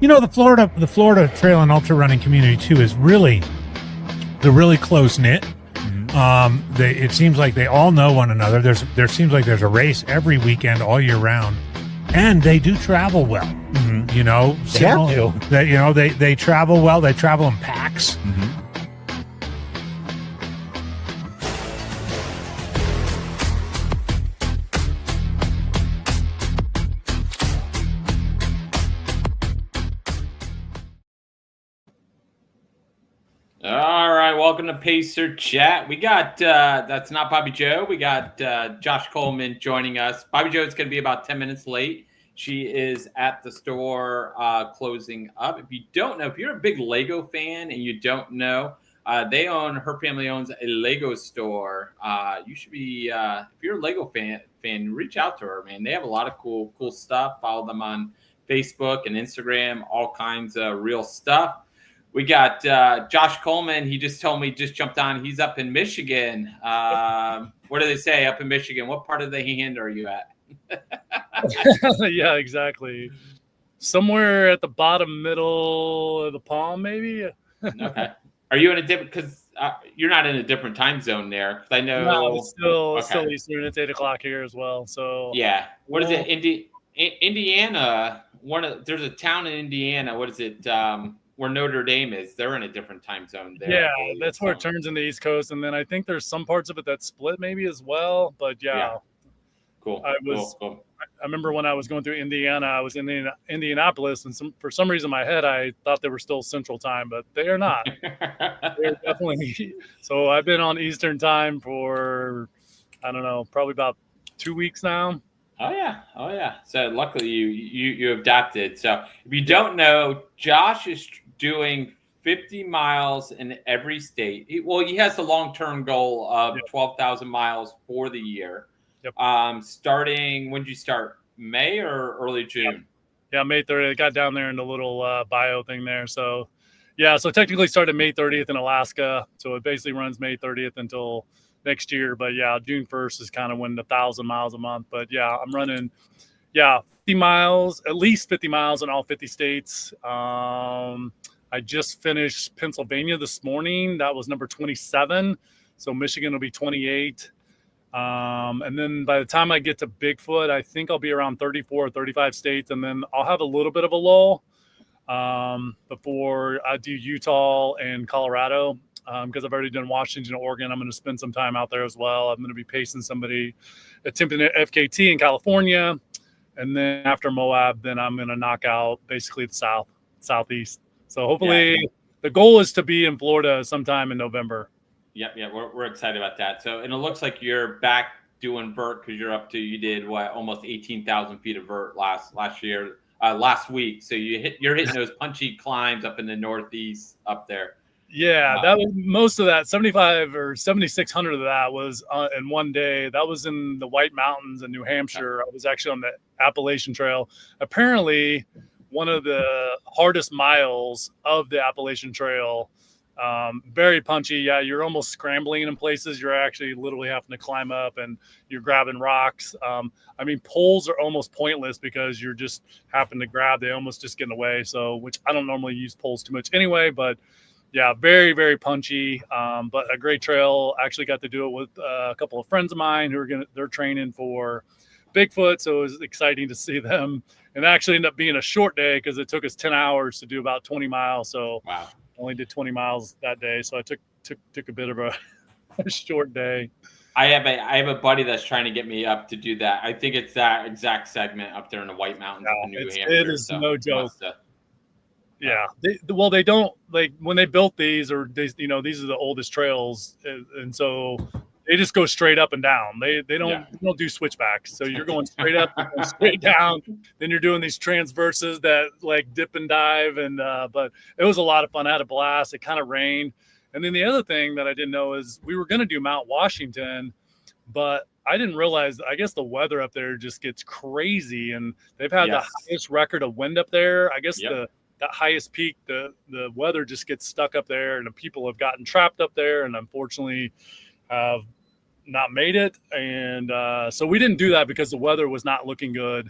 The Florida trail and ultra running community too is really close knit. It seems like they all know one another. There seems like there's a race every weekend all year round, and they do travel well. They have to. They travel well. They travel in packs. All right, welcome to Pacer Chat. We got, that's not BobbieJoe. We got Josh Coleman joining us. BobbieJoe is going to be about 10 minutes late. She is at the store closing up. If you don't know, if you're a big Lego fan and you don't know, her family owns a Lego store. You should be, if you're a Lego fan, reach out to her, man. They have a lot of cool stuff. Follow them on Facebook and Instagram, all kinds of real stuff. We got Josh Coleman. He just told me, just jumped on. He's up in Michigan. What do they say up in Michigan? What part of the hand are you at? Yeah, exactly. Somewhere at the bottom middle of the palm, maybe. Okay. Are you in a different? Because you're not in a different time zone there. Because I know. No, it's still Eastern. It's 8 o'clock here as well. So yeah. What is it? Indiana. There's a town in Indiana. What is it? Where Notre Dame is, they're in a different time zone there. Yeah, that's where it turns in the East Coast, and then I think there's some parts of it that split maybe as well. But yeah. Cool. Cool. I remember when I was going through Indiana, I was in Indianapolis, and for some reason in my head I thought they were still Central Time, but they are not. They're definitely. So I've been on Eastern Time for I don't know, probably about 2 weeks now. Oh yeah. So luckily you adapted. So if you don't know, Josh is doing 50 miles in every state. He has the long-term goal of 12,000 miles for the year. Yep. Starting, when did you start? May or early June? Yeah, May 30th. I got down there in the little bio thing there. So so technically started May 30th in Alaska. So it basically runs May 30th until next year. But yeah, June 1st is kind of when the 1,000 miles a month. But yeah, I'm running 50 miles, at least 50 miles in all 50 states. I just finished Pennsylvania this morning. That was number 27. So Michigan will be 28. And then by the time I get to Bigfoot, I think I'll be around 34 or 35 states. And then I'll have a little bit of a lull before I do Utah and Colorado. Because I've already done Washington, Oregon. I'm going to spend some time out there as well. I'm going to be pacing somebody attempting at FKT in California. And then after Moab, then I'm going to knock out basically the southeast. So hopefully the goal is to be in Florida sometime in November. Yep. We're excited about that. So, and it looks like you're back doing vert because you did almost 18,000 feet of vert last week. So you're hitting those punchy climbs up in the Northeast up there. Yeah, that was most of that. 75 or 7,600 of that was in one day. That was in the White Mountains in New Hampshire. I was actually on the Appalachian Trail. Apparently, one of the hardest miles of the Appalachian Trail. Very punchy. Yeah, you're almost scrambling in places. You're actually literally having to climb up and you're grabbing rocks. Poles are almost pointless because you're just having to grab. They almost just get in the way. So, which I don't normally use poles too much anyway, but yeah, very, very punchy, but a great trail. I actually got to do it with a couple of friends of mine they're training for Bigfoot. So it was exciting to see them, and actually ended up being a short day because it took us 10 hours to do about 20 miles. So wow. I only did 20 miles that day. So I took a bit of a short day. I have a buddy that's trying to get me up to do that. I think it's that exact segment up there in the White Mountains in New Hampshire. It is no joke. Yeah. They don't, like, when they built these, or these are the oldest trails. And so they just go straight up and down. They don't do switchbacks. So you're going straight up, and straight down. Then you're doing these transverses that like dip and dive. And, but it was a lot of fun. I had a blast. It kind of rained. And then the other thing that I didn't know is we were going to do Mount Washington, but I didn't realize, I guess the weather up there just gets crazy. And they've had the highest record of wind up there. I guess that highest peak, the weather just gets stuck up there, and the people have gotten trapped up there, and unfortunately have not made it. And so we didn't do that because the weather was not looking good.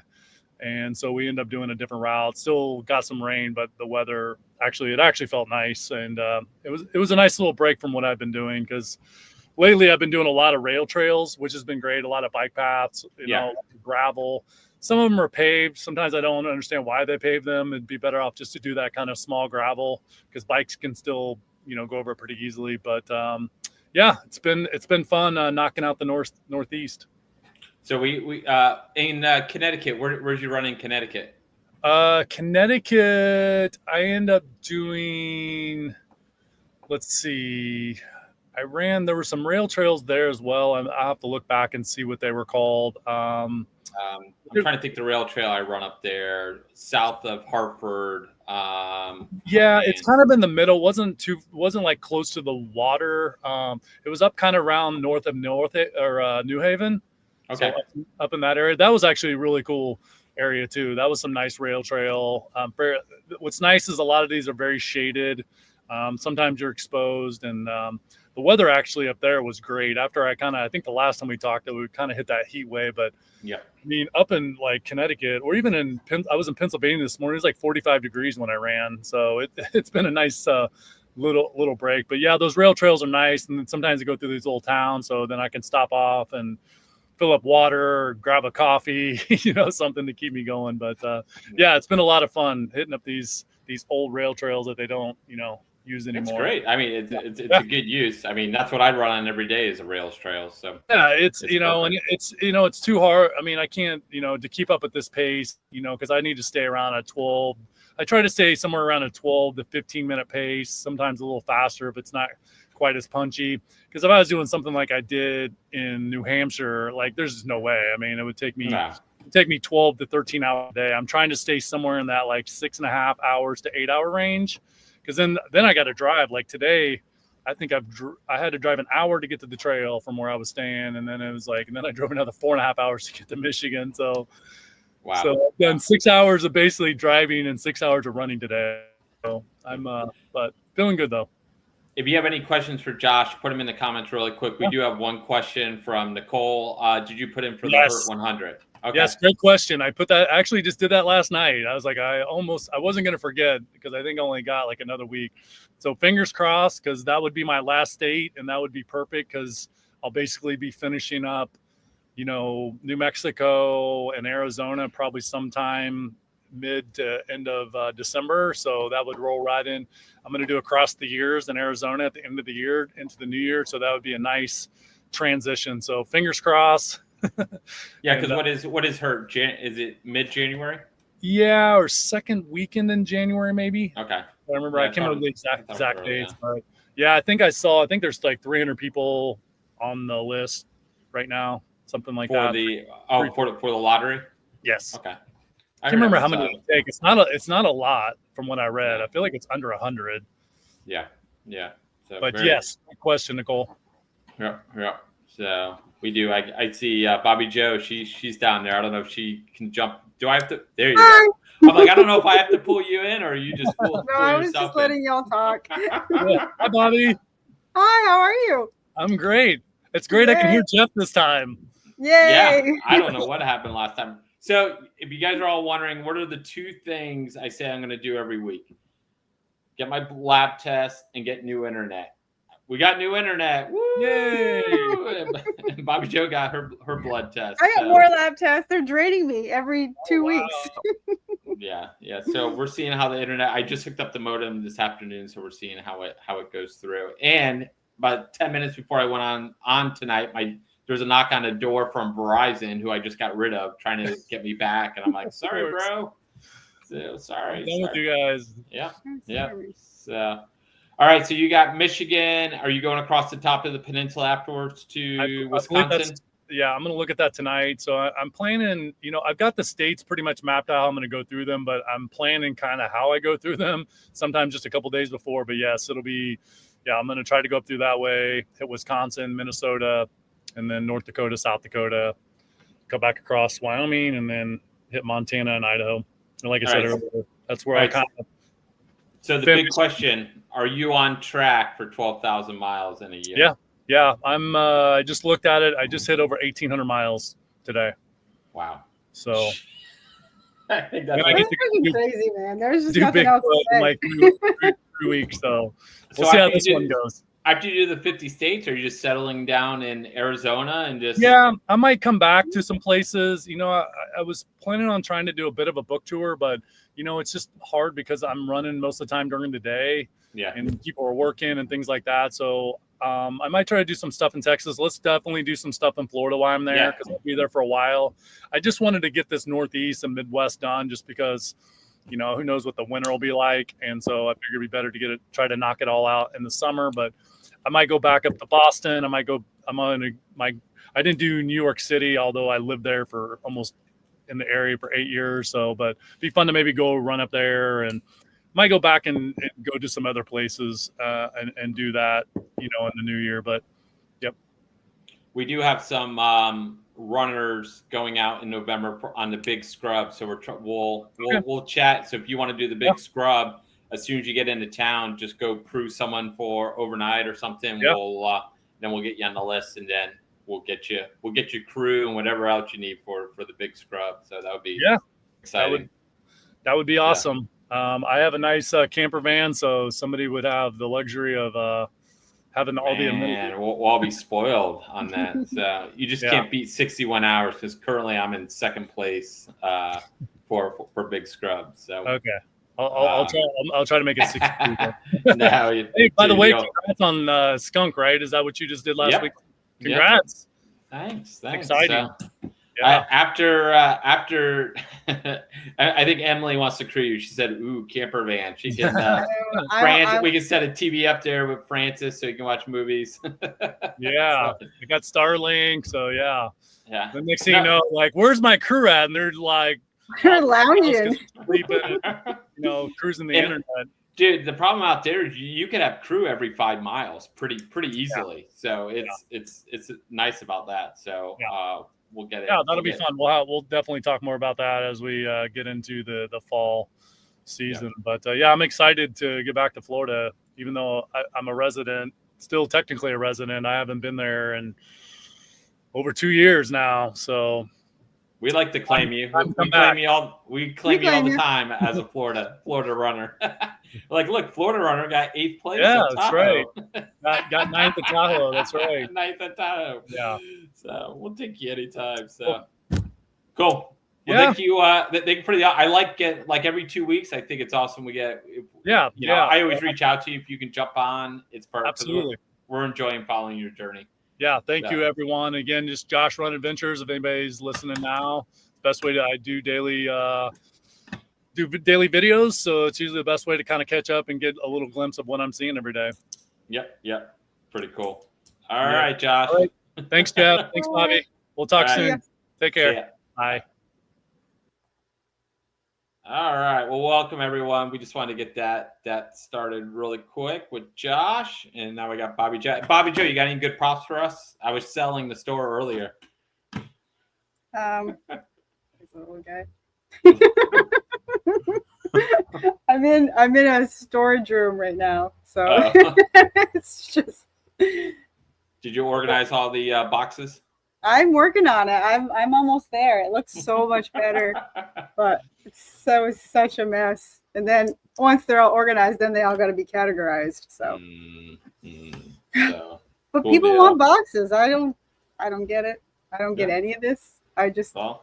And so we ended up doing a different route. Still got some rain, but the weather actually felt nice, and it was a nice little break from what I've been doing, because lately I've been doing a lot of rail trails, which has been great. A lot of bike paths, you know, gravel. Some of them are paved. Sometimes I don't understand why they pave them. It'd be better off just to do that kind of small gravel, because bikes can still, you know, go over it pretty easily. But yeah, it's been fun knocking out the northeast. So we in Connecticut, where's you running in Connecticut? Connecticut, I end up doing, let's see, there were some rail trails there as well. I'll have to look back and see what they were called. I'm trying to think the rail trail I run up there, south of Hartford. Yeah, it's kind of in the middle. Wasn't like close to the water. It was up kind of around north of New Haven. Okay. So up in that area. That was actually a really cool area too. That was some nice rail trail. What's nice is a lot of these are very shaded. Sometimes you're exposed, and the weather actually up there was great. After I think the last time we talked, we kind of hit that heat wave, but yeah, I mean, up in like Connecticut, or even I was in Pennsylvania this morning. It was like 45 degrees when I ran. So it's been a nice little break. But yeah, those rail trails are nice, and then sometimes they go through these little towns, so then I can stop off and fill up water, or grab a coffee, you know, something to keep me going. But yeah, it's been a lot of fun hitting up these old rail trails that they don't, you know, use anymore. That's great. I mean, it's a good use. I mean, that's what I'd run on every day is a rails trail. So yeah, it's you know, perfect. And it's too hard. I mean, I can't, you know, to keep up at this pace, you know, because I need to stay around a 12. I try to stay somewhere around a 12 to 15 minute pace, sometimes a little faster if it's not quite as punchy. Because if I was doing something like I did in New Hampshire, like there's just no way. I mean, it would take me 12 to 13 hours a day. I'm trying to stay somewhere in that like 6.5 hours to 8 hour range. Because then I got to drive. Like today, I think I had to drive an hour to get to the trail from where I was staying, and then I drove another 4.5 hours to get to Michigan. So, wow. So I've done 6 hours of basically driving and 6 hours of running today. So I'm but feeling good though. If you have any questions for Josh, put them in the comments really quick. We do have one question from Nicole. Did you put in for the Hurt 100? Okay. Yes, great question. I actually just did that last night. I was like, I wasn't going to forget, because I think I only got like another week. So fingers crossed, because that would be my last state, and that would be perfect, because I'll basically be finishing up, you know, New Mexico and Arizona probably sometime mid to end of December. So that would roll right in. I'm going to do across the years in Arizona at the end of the year into the new year. So that would be a nice transition. So fingers crossed. Yeah, because what is her? Is it mid-January? Yeah, or second weekend in January, maybe. Okay. I remember. I can't remember the exact dates, but yeah, I think there's like 300 people on the list right now, something like that. For the lottery. Yes. Okay. I can't remember how many it would take. It's not a lot from what I read. I feel like it's under 100. Yeah. Yeah. So but yes, good question, Nicole. Yeah. Yeah. So we do. I see BobbieJoe. She's down there. I don't know if she can jump. Do I have to? There you go. I'm like, I don't know if I have to pull you in, or you just pull No, I was just letting y'all talk. Yeah. Hi, Bobbie. Hi, how are you? I'm great. It's great. Yay. I can hear Jeff this time. Yay. Yeah. I don't know what happened last time. So if you guys are all wondering, what are the two things I say I'm going to do every week? Get my lab test and get new internet. We got new internet. Woo! Yay! And BobbieJoe got her blood test. I got more lab tests. They're draining me every 2 weeks. Yeah. So we're seeing how the internet. I just hooked up the modem this afternoon, so we're seeing how it goes through. And about 10 minutes before I went on tonight, there was a knock on the door from Verizon, who I just got rid of, trying to get me back, and I'm like, sorry, bro. So sorry. Done with you guys. Yeah. So. All right, so you got Michigan. Are you going across the top of the peninsula afterwards to Wisconsin? Yeah, I'm going to look at that tonight. So I'm planning, you know, I've got the states pretty much mapped out how I'm going to go through them, but I'm planning kind of how I go through them, sometimes just a couple days before. But yes, I'm going to try to go up through that way, hit Wisconsin, Minnesota, and then North Dakota, South Dakota, go back across Wyoming, and then hit Montana and Idaho. And like I said earlier, that's where I kind of. So the big question, are you on track for 12,000 miles in a year? Yeah. I just looked at it. I just hit over 1,800 miles today. Wow. So I think that's I right. get That's to freaking do, crazy, man. There's just do nothing else Bigfoot to in say. like 3 weeks. So So we'll see how after this you one do- goes. After you do the 50 states, are you just settling down in Arizona and just? Yeah, I might come back to some places. I was planning on trying to do a bit of a book tour, but it's just hard because I'm running most of the time during the day. Yeah. And people are working and things like that. So I might try to do some stuff in Texas. Let's definitely do some stuff in Florida while I'm there because I'll be there for a while. I just wanted to get this Northeast and Midwest done just because, who knows what the winter will be like. And so I figured it'd be better to try to knock it all out in the summer. But I might go back up to Boston. I didn't do New York City, although I lived there for almost in the area for 8 years. So, but it'd be fun to maybe go run up there and might go back and go to some other places and do that, in the new year. But yep. We do have some runners going out in November on the big scrub. So we'll chat. So if you want to do the big scrub, as soon as you get into town, just go cruise someone for overnight or something. Yeah. Then we'll get you on the list, and then we'll get your crew and whatever else you need for the big scrub. So that would be exciting. That would be awesome. I have a nice camper van, so somebody would have the luxury of having all the amenities. We'll all be spoiled on that. So you just can't beat 61 hours because currently I'm in second place for big scrub. So okay. I'll try to make it 60. No, hey, by the way, congrats on Skunk, right? Is that what you just did last week? Congrats. Yep. Thanks. Exciting. After I think Emily wants to crew you. She said, "Ooh, camper van." She can we can set a TV up there with Francis so you can watch movies. Yeah, I got Starlink, so yeah. The next thing you know, like, where's my crew at? And they're like, they're lounging, sleeping, cruising the internet. Dude, the problem out there is you could have crew every 5 miles pretty easily. So it's nice about that. So we'll get it. Yeah, that'll be fun. We'll definitely talk more about that as we get into the fall season. Yeah. But I'm excited to get back to Florida, even though I'm a resident, still technically a resident. I haven't been there in over 2 years now. So we like to claim you. We claim you all the time as a Florida runner. Like, look, Florida runner got 8th place. Yeah, that's right. Got 9th at Tahoe. That's right. 9th at Tahoe. Yeah. So we'll take you anytime. So cool. Well, thank you. Thank you for I like every 2 weeks. I think it's awesome. We get. I always reach out to you if you can jump on. It's perfect. Absolutely. We're enjoying following your journey. Yeah, thank you, everyone. Again, just Josh Run Adventures. If anybody's listening now, best way I do daily videos. So it's usually the best way to kind of catch up and get a little glimpse of what I'm seeing every day. Yep. Pretty cool. All right, Josh. All right. Thanks, Jeff. Thanks, Bobbie. We'll talk soon. Take care. Bye. All right. Well, welcome everyone. We just wanted to get that started really quick with Josh, and now we got BobbieJoe. BobbieJoe, you got any good props for us? I was selling the store earlier. There's a little guy. I'm in a storage room right now, so it's just. Did you organize all the boxes? I'm working on it. I'm almost there. It looks so much better, but it's such a mess. And then once they're all organized, then they all got to be categorized. So, but cool people want boxes. I don't get it. I don't get any of this. I just I'm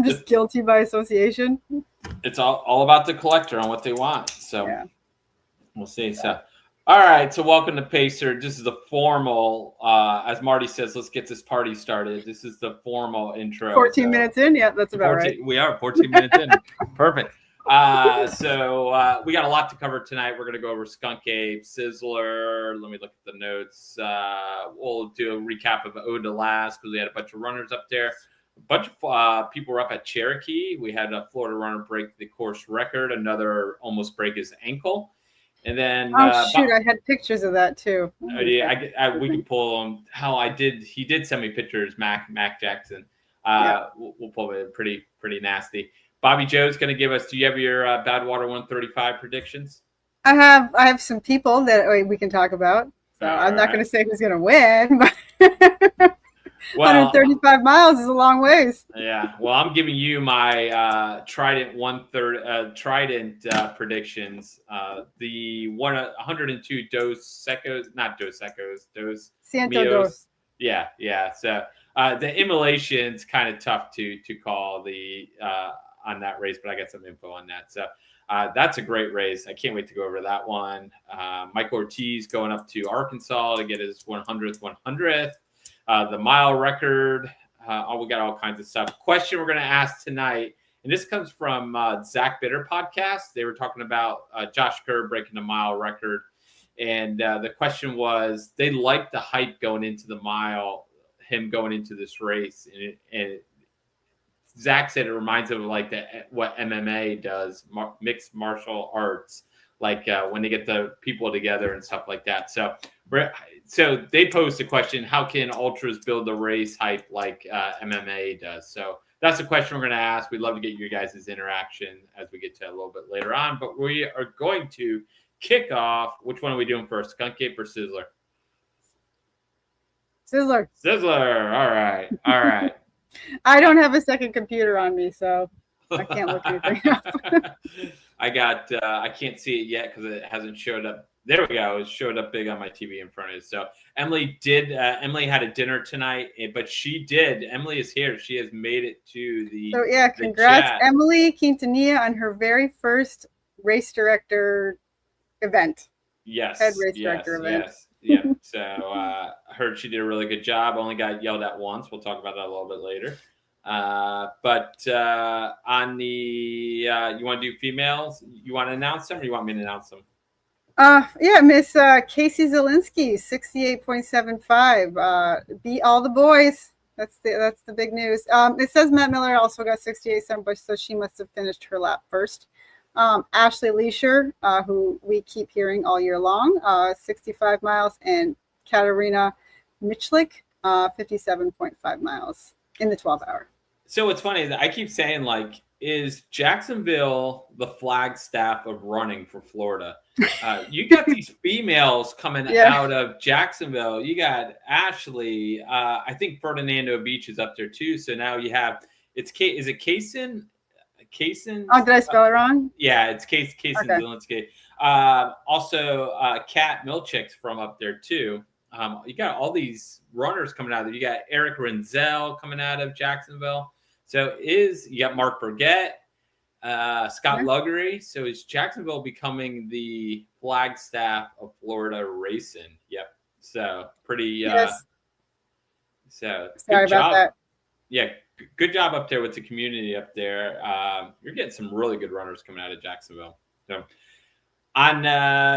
just guilty by association. It's all about the collector and what they want. So we'll see. So. All right, so welcome to Pacer. This is the formal, as Marty says, let's get this party started. This is the formal intro. 14 minutes in, that's about right. We are 14 minutes in. Perfect. So we got a lot to cover tonight. We're going to go over Skunk Ape, Sizzler. Let me look at the notes. We'll do a recap of Ode to Last because we had a bunch of runners up there. A bunch of people were up at Cherokee. We had a Florida runner break the course record. Another almost break his ankle. And then I had pictures of that too. We can pull them. He did send me pictures. Mac Jackson. We'll pull it. Pretty nasty. BobbieJoe's going to give us. Do you have your Badwater 135 predictions? I have some people that we can talk about. So I'm not going to say who's going to win, but Well, 135 miles is a long ways. yeah. Well, I'm giving you my Trident Trident predictions. The 102 Dos Ciento Mios. dos. Yeah. So the immolation's kind of tough to call the on that race, but I got some info on that. So that's a great race. I can't wait to go over that one. Michael Ortiz going up to Arkansas to get his 100th. The mile record. We got all kinds of stuff. Question we're going to ask tonight, and this comes from Zach Bitter podcast. They were talking about Josh Kerr breaking the mile record, and the question was they liked the hype going into the mile, him going into this race, and Zach said it reminds him of like what MMA does, mixed martial arts, like when they get the people together and stuff like that. So they posed the question, how can ultras build the race hype like MMA does? So that's the question we're going to ask. We'd love to get your guys' interaction as we get to a little bit later on. But we are going to kick off. Which one are we doing first, Skunk Cape or Sizzler? Sizzler. All right. I don't have a second computer on me, so I can't look anything up. I can't see it yet because it hasn't showed up. There we go. It showed up big on my TV in front of it. So Emily had a dinner tonight, but Emily is here. She has made it to the. So yeah, congrats, chat. Emily Quintanilla, on her very first race director event. Yes. Head race director event. Yes. Yeah. So I heard she did a really good job. Only got yelled at once. We'll talk about that a little bit later. But on the you want to do females? You want to announce them, or you want me to announce them? Yeah, Miss Casey Zielinski, 68.75. Beat all the boys. That's the big news. It says Matt Miller also got 68.7, so she must have finished her lap first. Ashley Leisure, who we keep hearing all year long, 65 miles, and Katarina Michlik, 57.5 miles in the 12 hour. So what's funny is I keep saying, like, is Jacksonville the Flagstaff of running for Florida? You got these females coming out of Jacksonville. You got Ashley. I think Ferdinando Beach is up there too. So now you have is it Kaysen? Kaysen? Oh, did I spell it wrong? Yeah, it's Kaysen Okay. Zielinski. Also, Kat Milchick's from up there too. You got all these runners coming out of there. You got Eric Renzel coming out of Jacksonville. So you got Mark Burgett, Scott Luggery. So is Jacksonville becoming the Flagstaff of Florida racing? Yep. So pretty. Yes. So sorry about that. Yeah, good job up there with the community up there. You're getting some really good runners coming out of Jacksonville. So on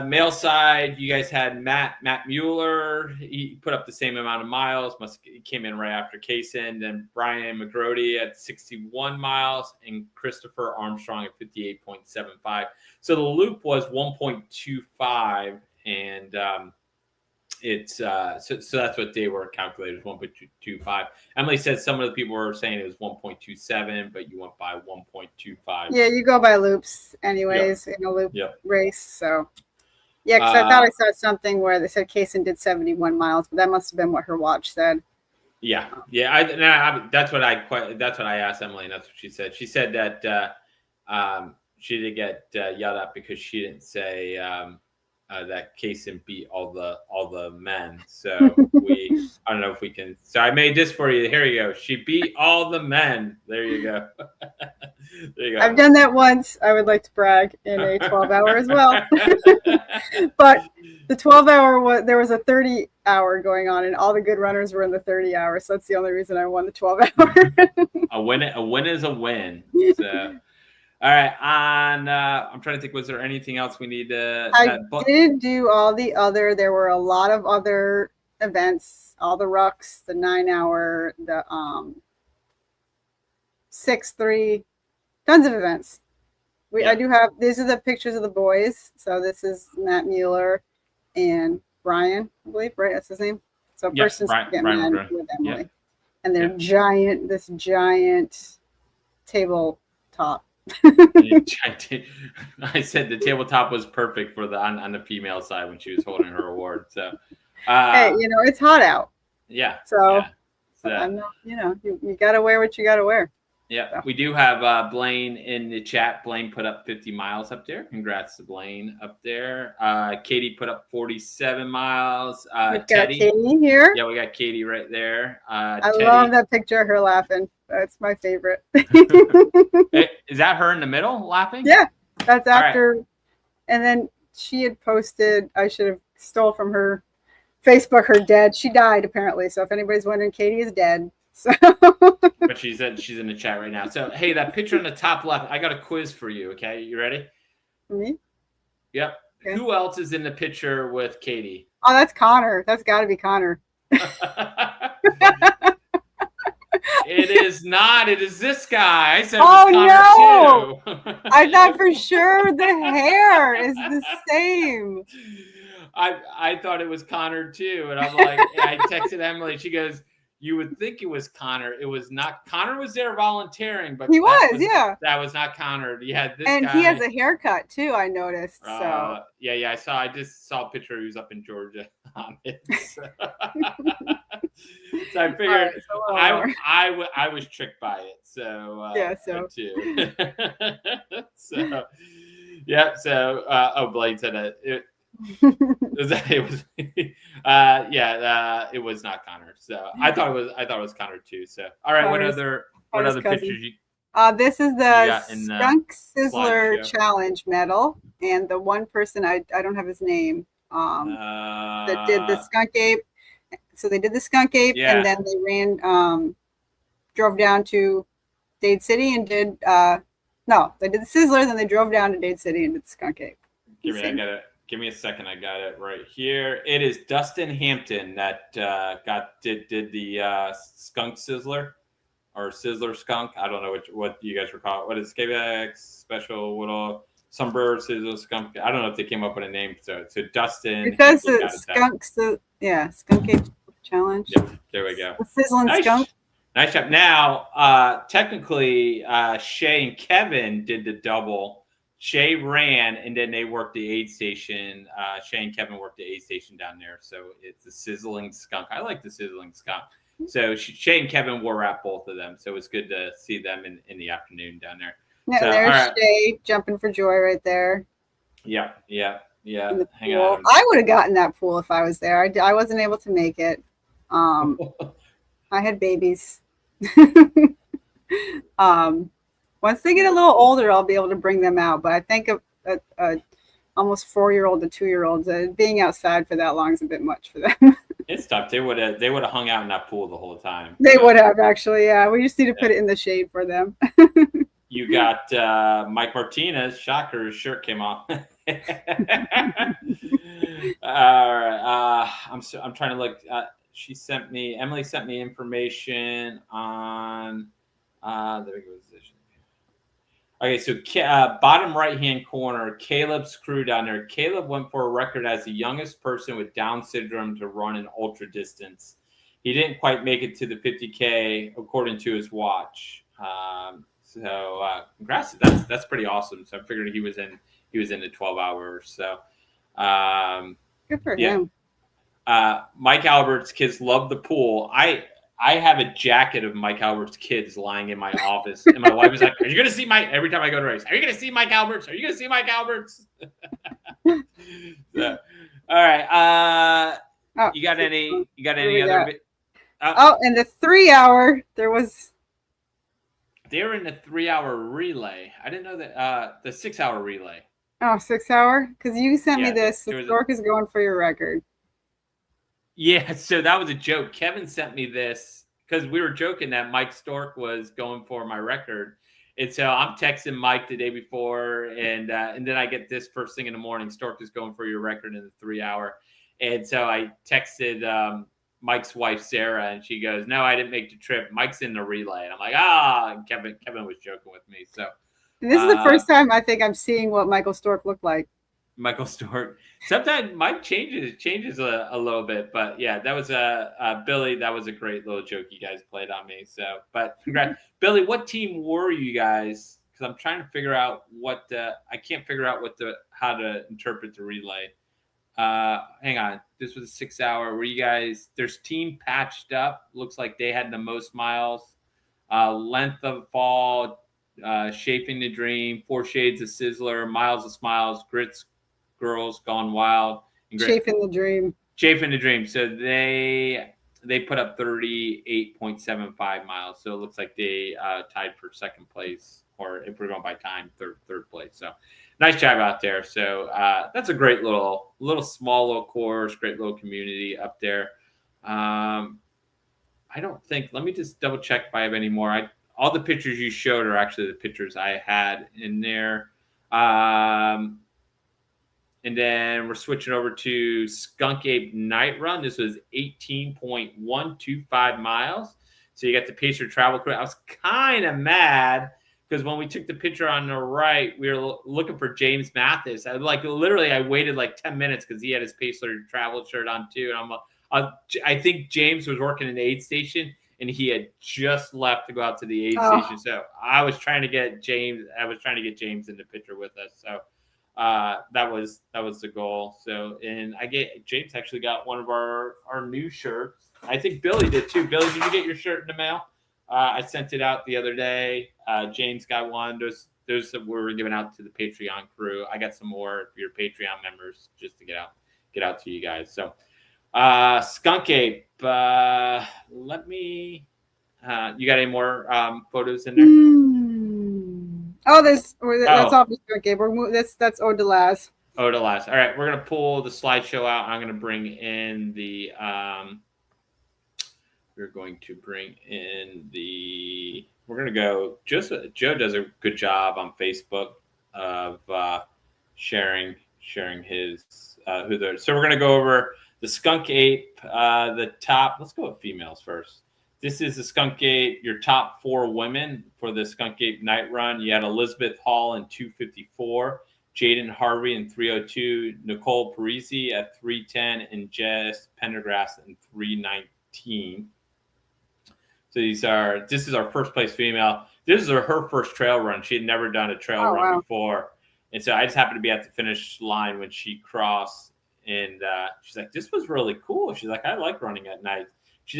male side, you guys had Matt Mueller. He put up the same amount of miles. He came in right after Kaysen. Then Brian McGrody at 61 miles and Christopher Armstrong at 58.75. So the loop was 1.25, and it's so that's what they were calculated, 1.25. Emily said some of the people were saying it was 1.27, but you went by 1.25. Yeah, you go by loops anyways in a loop race. So yeah, because I thought I saw something where they said Kaysen did 71 miles, but that must have been what her watch said. Yeah. That's what I asked Emily, and that's what she said. She said that she did get yelled at because she didn't say that Kaysen beat all the men. So I don't know if we can. So I made this for you. Here you go. She beat all the men. There you go. There you go. I've done that once. I would like to brag in a 12-hour as well. But the 12-hour there was a 30-hour going on, and all the good runners were in the 30-hour. So that's the only reason I won the 12-hour. A win is a win. So. All right. I'm trying to think. Was there anything else we need to? I did do all the other. There were a lot of other events. All the rucks, the 9-hour, the 6-3, tons of events. I do have. These are the pictures of the boys. So this is Matt Mueller and Brian, I believe. Right, that's his name. So person's Brian with Emily, and they're giant. This giant tabletop. I said the tabletop was perfect for on the female side when she was holding her award. So hey, it's hot out. Yeah. So So, I'm not, you got to wear what you got to wear. Yeah, So. we do have Blaine in the chat. Blaine put up 50 miles up there. Congrats to Blaine up there. Katie put up 47 miles. We've Teddy. got Katie here. Yeah, we got Katie right there. I Teddy. love that picture of her laughing. That's my favorite. Is that her in the middle laughing? Yeah, that's after. Right. And then she had posted, I should have stole from her Facebook, her dead. She died apparently. So if anybody's wondering, Katie is dead. So. But she's in the chat right now. So hey, that picture on the top left, I got a quiz for you. Okay, you ready? For me? Yep. Okay. Who else is in the picture with Katie? Oh, that's Connor. That's got to be Connor. It is not. It is this guy. I said oh it was Connor no! I thought for sure the hair is the same. I thought it was Connor too, and I'm like, I texted Emily. She goes, "You would think it was Connor. It was not. Connor was there volunteering, but he was. Yeah, that was not Connor. You had this, and guy. He has a haircut too. I noticed. So yeah, I saw. I just saw a picture. He was up in Georgia on it. So I figured I was tricked by it. So yeah, so too. So yeah, so Blaine said it was not Connor. So I thought it was Connor too. So all right, what other pictures you? This is the Skunk Sizzler Challenge medal, and the one person I don't have his name that did the Skunk Ape. So they did the Skunk Ape, and then they ran, drove down to Dade City and did they did the Sizzler, then they drove down to Dade City and did the Skunk Ape. Give me a second. I got it right here. It is Dustin Hampton that did the Skunk Sizzler or Sizzler Skunk. I don't know what you guys recall it. What is Skavex special little Sombrero Sizzler Skunk? I don't know if they came up with a name. So Dustin. It says the Skunk. Skunk Ape Challenge. Yep, there we go. The Sizzling Skunk. Nice job. Now, technically, Shay and Kevin did the double. Shay ran, and then they worked the aid station. Shay and Kevin worked the aid station down there. So it's the Sizzling Skunk. I like the Sizzling Skunk. So Shay and Kevin were at both of them. So it was good to see them in the afternoon down there. Yeah, so, there's Shay jumping for joy right there. Yeah. Hang on. I would have gotten that pool if I was there. I wasn't able to make it. I had babies. Once they get a little older, I'll be able to bring them out. But I think a almost 4-year-old to 2-year-olds being outside for that long is a bit much for them. It's tough. They would have hung out in that pool the whole time. They would have actually. Yeah, we just need to put it in the shade for them. You got Mike Martinez. Shocker, his shirt came off. All right. I'm trying to look. Emily sent me information on the regular position. Okay, so bottom right-hand corner, Caleb's crew down there. Caleb went for a record as the youngest person with Down syndrome to run an ultra distance. He didn't quite make it to the 50K according to his watch. So congrats. That's pretty awesome. So I figured he was in the 12 hours. So good for him. Mike Albert's kids love the pool. I have a jacket of Mike Albert's kids lying in my office, and my wife is like, "Are you going to see Mike?" Every time I go to race, "Are you going to see Mike Alberts? Are you going to see Mike Alberts?" So, all right. You got any other? And the 3-hour they were in the 3-hour relay. I didn't know that the 6-hour relay. Oh, 6-hour? Because you sent me this. Stork is going for your record. Yeah, so that was a joke. Kevin sent me this because we were joking that Mike Stork was going for my record. And so I'm texting Mike the day before, and then I get this first thing in the morning. Stork is going for your record in the 3-hour. And so I texted Mike's wife, Sarah, and she goes, "No, I didn't make the trip. Mike's in the relay." And I'm like, and Kevin was joking with me. So and this is the first time I think I'm seeing what Michael Stork looked like. Michael Stork. Sometimes Mike changes a little bit, but yeah, that was Billy. That was a great little joke you guys played on me. So, but congrats, Billy. What team were you guys? Because I'm trying to figure out I can't figure out how to interpret the relay. hang on. This was a 6 hour. Were you guys, there's team patched up. Looks like they had the most miles. Length of fall, Shaping the Dream, 4 Shades of Sizzler, Miles of Smiles, Grits Girls Gone Wild. And Chafing the Dream. Chafing the Dream. So they put up 38.75 miles. So it looks like they tied for second place, or if we're going by time, third place. So nice job out there. So that's a great little small little course, great little community up there. I don't think, let me just double check if I have any more. All the pictures you showed are actually the pictures I had in there. And then we're switching over to Skunk Ape Night Run. This was 18.125 miles. So you got the Pacer Travel Crew. I was kind of mad because when we took the picture on the right, we were looking for James Mathis. I waited like 10 minutes because he had his Pacer Travel shirt on too. And I think James was working in the aid station and he had just left to go out to the aid station. So I was trying to get James. In the picture with us. So that was the goal. So, and James actually got one of our new shirts. I think Billy did too. Billy, did you get your shirt in the mail? I sent it out the other day. James got one. Those that were given out to the Patreon crew. I got some more for your Patreon members just to get out to you guys. So, Skunk Ape. Let me. You got any more photos in there? Oh, that's obviously okay. That's Eau de Laz. Eau de Laz. All right, we're gonna pull the slideshow out. I'm gonna bring in the. We're going to bring in the. We're gonna go. Joe does a good job on Facebook of sharing his who they're. So we're gonna go over the Skunk Ape. The top. Let's go with females first. This is the Skunk Ape, your top 4 women for the Skunk Ape Night Run. You had Elizabeth Hall in 2:54, Jaden Harvey in 3:02, Nicole Parisi at 3:10, and Jess Pendergrass in 3:19. So this is our first place female. This is her first trail run. She had never done a trail run before. And so I just happened to be at the finish line when she crossed. And she's like, this was really cool. She's like, I like running at night.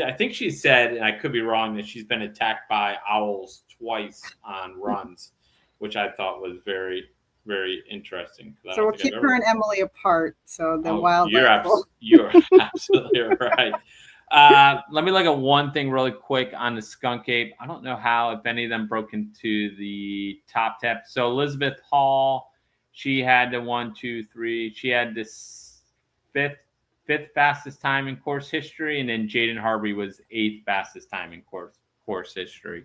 I think she said, and I could be wrong, that she's been attacked by owls twice on runs, which I thought was very, very interesting. So we'll keep her and Emily apart. So the wild. You're absolutely right. Let me look at one thing really quick on the Skunk Ape. I don't know if any of them broke into the top 10. So Elizabeth Hall, she had the 1, 2, 3. She had this fifth fastest time in course history, and then Jaden Harvey was 8th fastest time in course history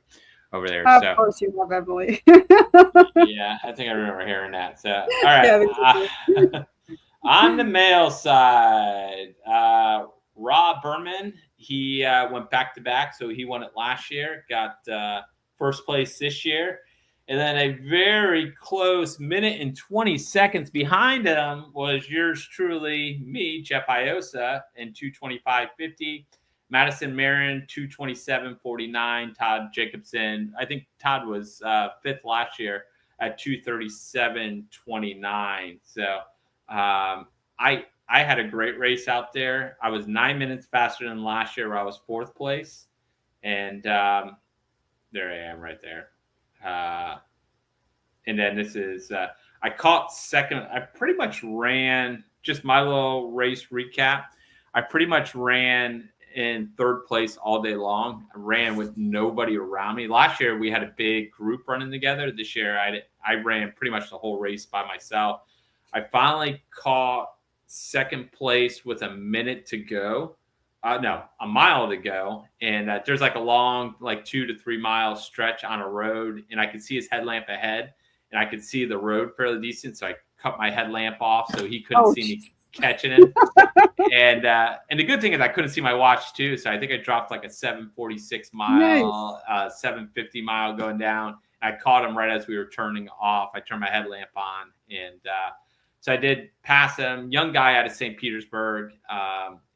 over there. Of course, you love Emily. Yeah, I think I remember hearing that. So, all right. On the male side, Rob Berman, he went back to back, so he won it last year, got first place this year. And then a very close minute and 20 seconds behind him was yours truly, me, Jeff Iosa, in 2:25.50. Madison Marin, 2:27.49. Todd Jacobson, I think Todd was 5th last year at 2:37.29. So I had a great race out there. I was 9 minutes faster than last year where I was 4th place. And there I am right there. And then this is, I caught second. I pretty much ran, just my little race recap. I pretty much ran in 3rd place all day long. I ran with nobody around me. Last year we had a big group running together. This year I ran pretty much the whole race by myself. I finally caught 2nd place with a minute to go. A mile to go. And there's like a long, 2 to 3 mile stretch on a road. And I could see his headlamp ahead and I could see the road fairly decent. So I cut my headlamp off so he couldn't see me catching him. And the good thing is I couldn't see my watch too. So I think I dropped like a 7:46 mile, 7:50 mile going down. I caught him right as we were turning off. I turned my headlamp on. And so I did pass him. Young guy out of St. Petersburg.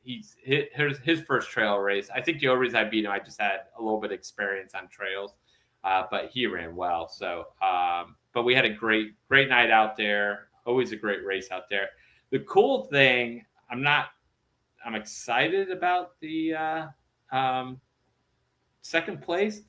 He's his first trail race. I think the only reason I beat him, I just had a little bit of experience on trails, but he ran well. So, but we had a great night out there. Always a great race out there. the cool thing, I'm excited about the second place,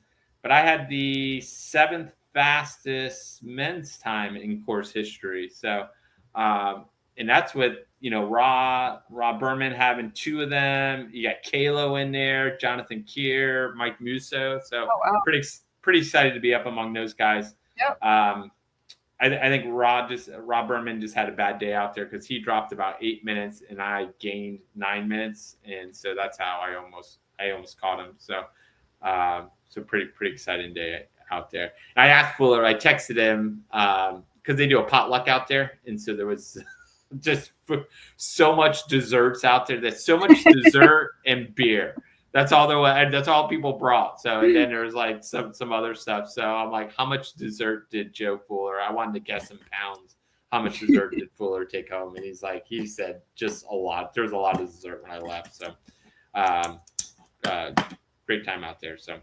but I had the 7th fastest men's time in course history. So, and that's with, Raw Berman having 2 of them. You got Kalo in there, Jonathan Keir, Mike Musso. So pretty excited to be up among those guys. Yep. I think Rob Berman just had a bad day out there because he dropped about 8 minutes and I gained 9 minutes, and so that's how I almost caught him. So so pretty exciting day out there. And I asked Fuller, I texted him because they do a potluck out there, and so there was just so much desserts out there. There's so much dessert and beer. That's all there was. That's all people brought. So, and then there was like some other stuff. So I'm like, how much dessert did Joe Fuller? I wanted to guess in pounds. How much dessert did Fuller take home? And he said just a lot. There was a lot of dessert when I left. So, great time out there. So,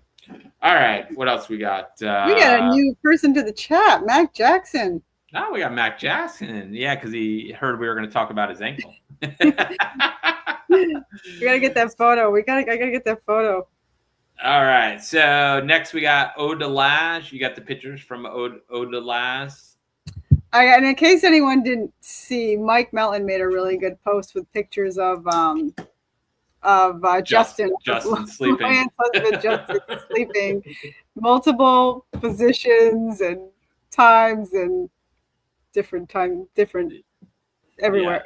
all right, what else we got? We got a new person to the chat, Mac Jackson. Oh, we got Mac Jackson. Yeah, because he heard we were going to talk about his ankle. We gotta get that photo. I gotta get that photo. All right. So next we got Odelage. You got the pictures from Odelage. And in case anyone didn't see, Mike Melton made a really good post with pictures of Justin sleeping. Justin sleeping, multiple positions and times and different everywhere.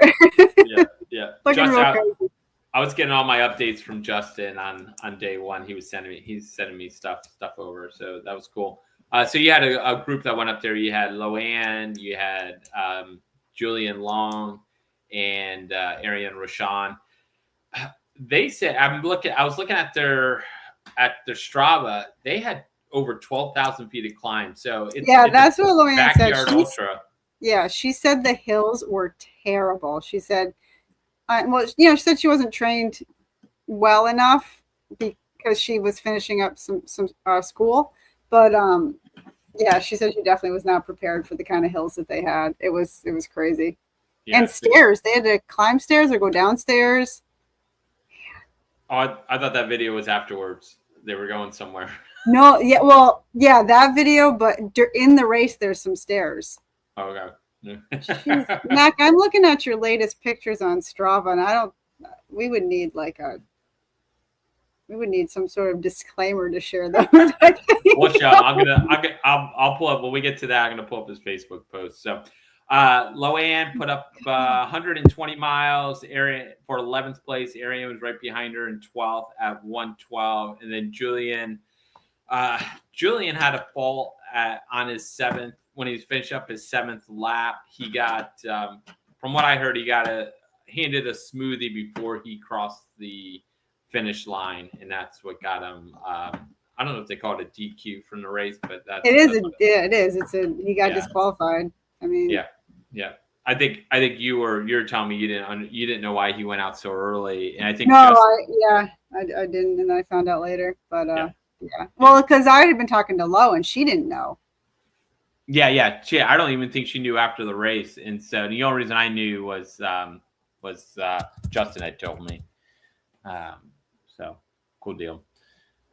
Yeah. Looking Justin, real crazy. I was getting all my updates from Justin on day one. He's sending me stuff over, so that was cool. So you had a group that went up there. You had Loanne, you had Julian Long, and Ariane Roshan. They said I was looking at their Strava. They had over 12,000 feet of climb. So it's that's what Loanne said. Ultra. Yeah, she said the hills were terrible. She said, she said she wasn't trained well enough because she was finishing up some school. But she said she definitely was not prepared for the kind of hills that they had. It was crazy. Yeah, and stairs. They had to climb stairs or go downstairs. Oh, I thought that video was afterwards. They were going somewhere. No, that video, but in the race, there's some stairs. Oh, okay. Mac, I'm looking at your latest pictures on Strava, and we would need some sort of disclaimer to share those. Watch out! I'll pull up when we get to that. I'm gonna pull up his Facebook post. So, Loanne put up 120 miles. Ariane for 11th place. Ariane was right behind her in 12th at 112, and then Julian had a fall on his 7th. When he finished up his 7th lap, he got, from what I heard, he handed a smoothie before he crossed the finish line, and that's what got him. I don't know if they call it a DQ from the race, but it is. He got disqualified. I mean, yeah. I think you were telling me you didn't know why he went out so early, and I think I didn't, and then I found out later. But well, because I had been talking to Lo, and she didn't know. Yeah. I don't even think she knew after the race, and so the only reason I knew was Justin had told me. So cool deal.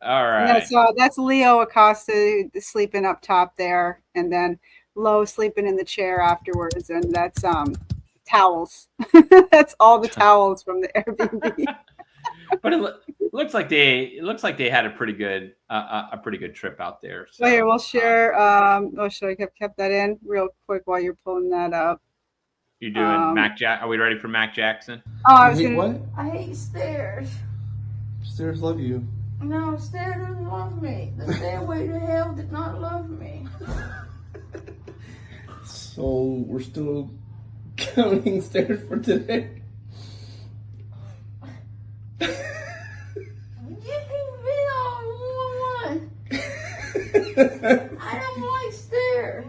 All right. That's Leo Acosta sleeping up top there, and then Lo sleeping in the chair afterwards, and that's towels. That's all the towels from the Airbnb. But it looks like they had a pretty good trip out there. So, here we'll share. Should I kept that in real quick while you're pulling that up? You're doing Mac Jack. Are we ready for Mac Jackson? Oh, I was what? I hate stairs. Stairs love you. No, stairs doesn't love me. The stairway to hell did not love me. So we're still counting stairs for today. I don't like stairs.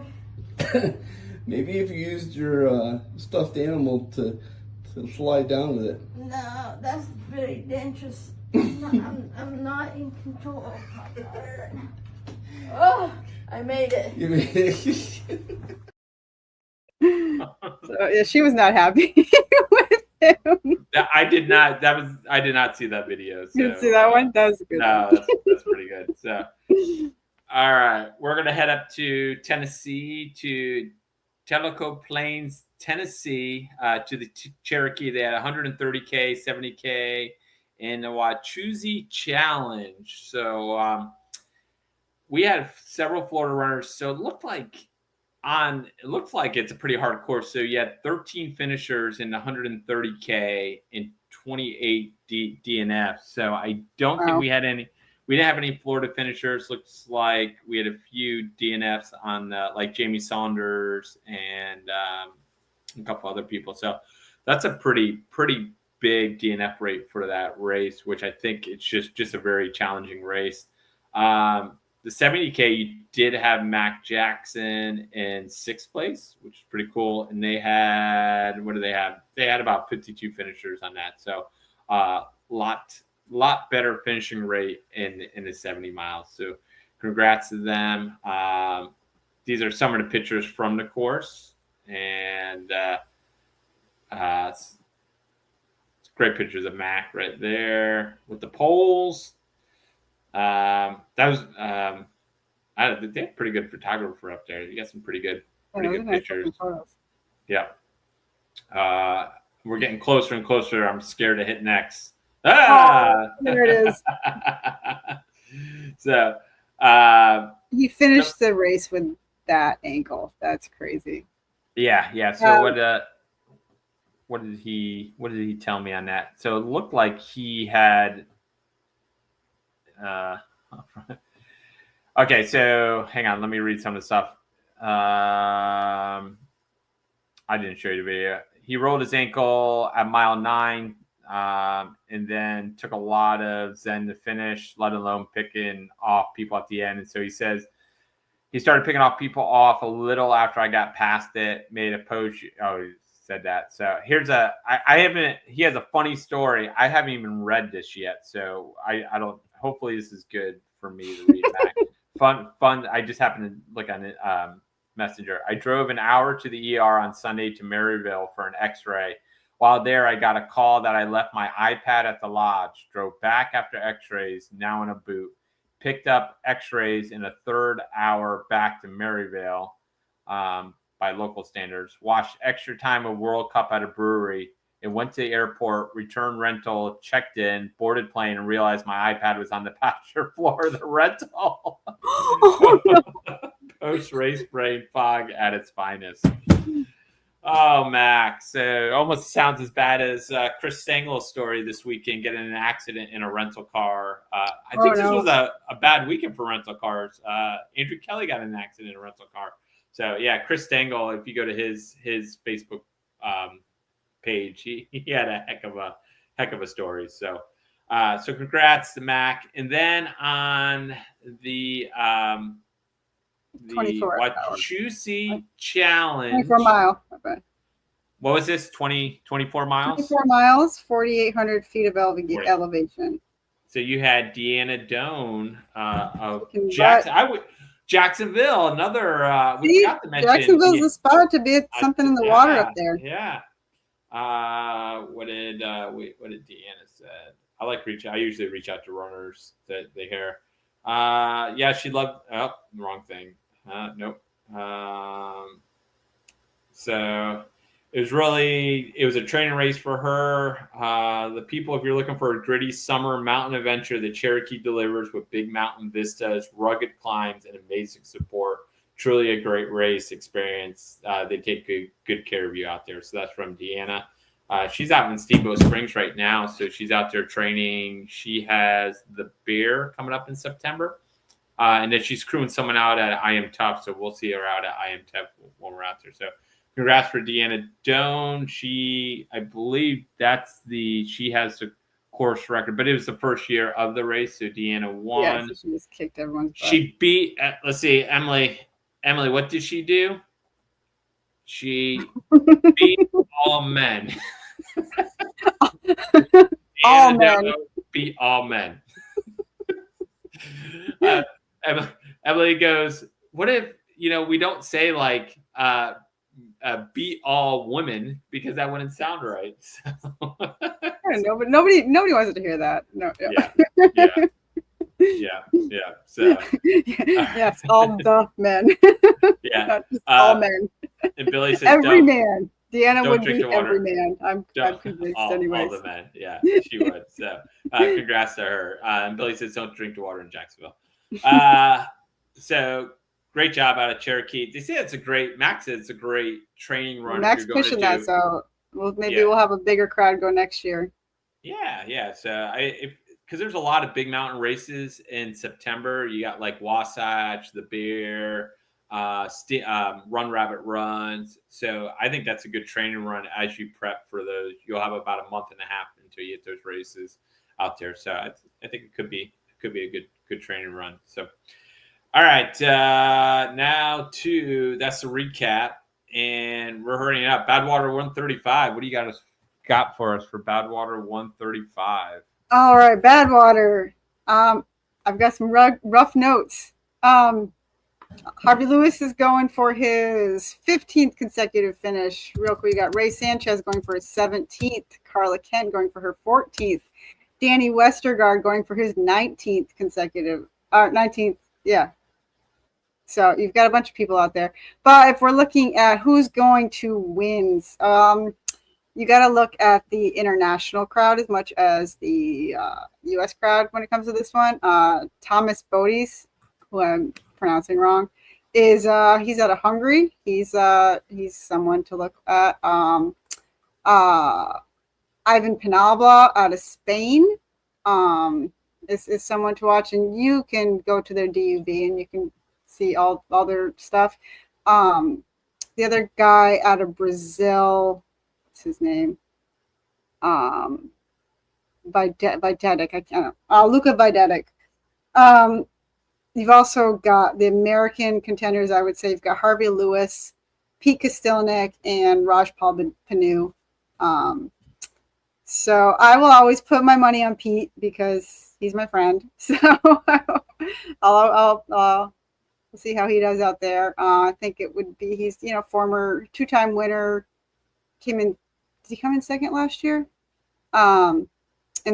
Maybe if you used your stuffed animal to slide down with it. No, that's very dangerous. I'm not in control of my heart. Oh, I made it. You made it. So, she was not happy I did not. I did not see that video. So, You didn't see that one? That was a good no, one. that's pretty good. So, all right, we're gonna head up to Tennessee, to Tellico Plains, Tennessee, to the Cherokee. They had 130K, 70K, in the Wachusett Challenge. So we had several Florida runners. So it looked like it's a pretty hard course. So you had 13 finishers in the 130K and 28 DNF. So I don't think we didn't have any Florida finishers. Looks like we had a few DNFs on like Jamie Saunders and a couple other people. So that's a pretty big DNF rate for that race, which I think it's just a very challenging race. The 70K, you did have Mac Jackson in 6th place, which is pretty cool. And they had, what do they have? They had about 52 finishers on that. So lot better finishing rate in the 70 miles. So congrats to them. These are some of the pictures from the course. And it's great pictures of Mac right there with the poles. That was they have pretty good photographer up there. You got some pretty good pictures. Yeah. We're getting closer and closer. I'm scared to hit next. There it is. So he finished the race with that ankle. That's crazy. Yeah. So what did he tell me on that? So it looked like he had okay, so hang on, let me read some of the stuff. I didn't show you the video. He rolled his ankle at mile 9, and then took a lot of Zen to finish, let alone picking off people at the end. And so he says he started picking off people off a little after I got past it, made a post. Oh, he said that. So here's he has a funny story. I haven't even read this yet, so I don't. Hopefully this is good for me to read back. Fun. I just happened to look on it, Messenger. I drove an hour to the ER on Sunday to Maryville for an x-ray. While there, I got a call that I left my iPad at the lodge. Drove back after x-rays, now in a boot. Picked up x-rays in a third hour back to Maryville by local standards. Watched extra time of World Cup at a brewery. And went to the airport, returned rental, checked in, boarded plane, and realized my iPad was on the passenger floor of the rental. Post-race brain fog at its finest. Oh, Max. So almost sounds as bad as Chris Stangle's story this weekend, getting in an accident in a rental car. I think this was a bad weekend for rental cars. Andrew Kelly got in an accident in a rental car. So, yeah, Chris Stangle, if you go to his Facebook page, he had a heck of a story. So congrats to Mac. And then on the Wachusett Challenge, 24 mile. Okay. What was this? 24 miles? 24 miles, 4,800 feet of elevation. So you had Deanna Doan of Jackson. Jacksonville, another. We forgot to mention Jacksonville's the spot to be something in the water up there. Yeah. What did Deanna said? I usually reach out to runners that they hear. Yeah, she loved. Oh, the wrong thing. Nope. So it was a training race for her. The people, if you're looking for a gritty summer mountain adventure, the Cherokee delivers with big mountain vistas, rugged climbs, and amazing support. Truly a great race experience. They take good care of you out there. So that's from Deanna. She's out in Steamboat Springs right now, so she's out there training. She has the Bear coming up in September. And then she's crewing someone out at I Am Tough, so we'll see her out at I Am Tough when we're out there. So congrats for Deanna Doan. I believe she has the course record, but it was the first year of the race, so Deanna won. Yeah, so she just kicked everyone's butt. She beat, let's see, Emily, what did she do? She beat all men. All men. Beat all men. Emily goes, what if, we don't say like beat all women because that wouldn't sound right. So. Nobody wants to hear that. No. Yeah. So yes, all the men. Yeah, Not just all men. And Billy says, every man. Deanna would drink be the water. every man. I'm convinced, anyways. All the men. Yeah, she would. So, congrats to her. And Billy says, don't drink the water in Jacksonville. So, great job out of Cherokee. They say Max said it's a great training run. Max pushing that, so maybe we'll have a bigger crowd go next year. Yeah. So, because there's a lot of big mountain races in September. You got like Wasatch, the Bear, Run Rabbit runs. So I think that's a good training run as you prep for those. You'll have about a month and a half until you get those races out there. So I think it could be a good training run. So all right, now that's the recap, and we're hurrying up. Badwater 135. What do you got for us for Badwater 135? All right, Badwater. I've got some rough notes. Harvey Lewis is going for his 15th consecutive finish. Real quick, we got Ray Sanchez going for his 17th. Carla Kent going for her 14th. Danny Westergaard going for his 19th consecutive. 19th, yeah. So you've got a bunch of people out there. But if we're looking at who's going to win, you got to look at the international crowd as much as the U.S. crowd when it comes to this one. Thomas Bodies, who I'm pronouncing wrong, is he's out of Hungary. He's someone to look at. Ivan Penalba out of Spain is someone to watch, and you can go to their DUV and you can see all their stuff. The other guy out of Brazil, what's his name? Videtic. I can't. Luka Videtic. You've also got the American contenders. I would say you've got Harvey Lewis, Pete Kostelnik, and Rajpal Panu. So I will always put my money on Pete because he's my friend. So I'll see how he does out there. I think it would be he's former 2-time winner. Did he come in second last year? And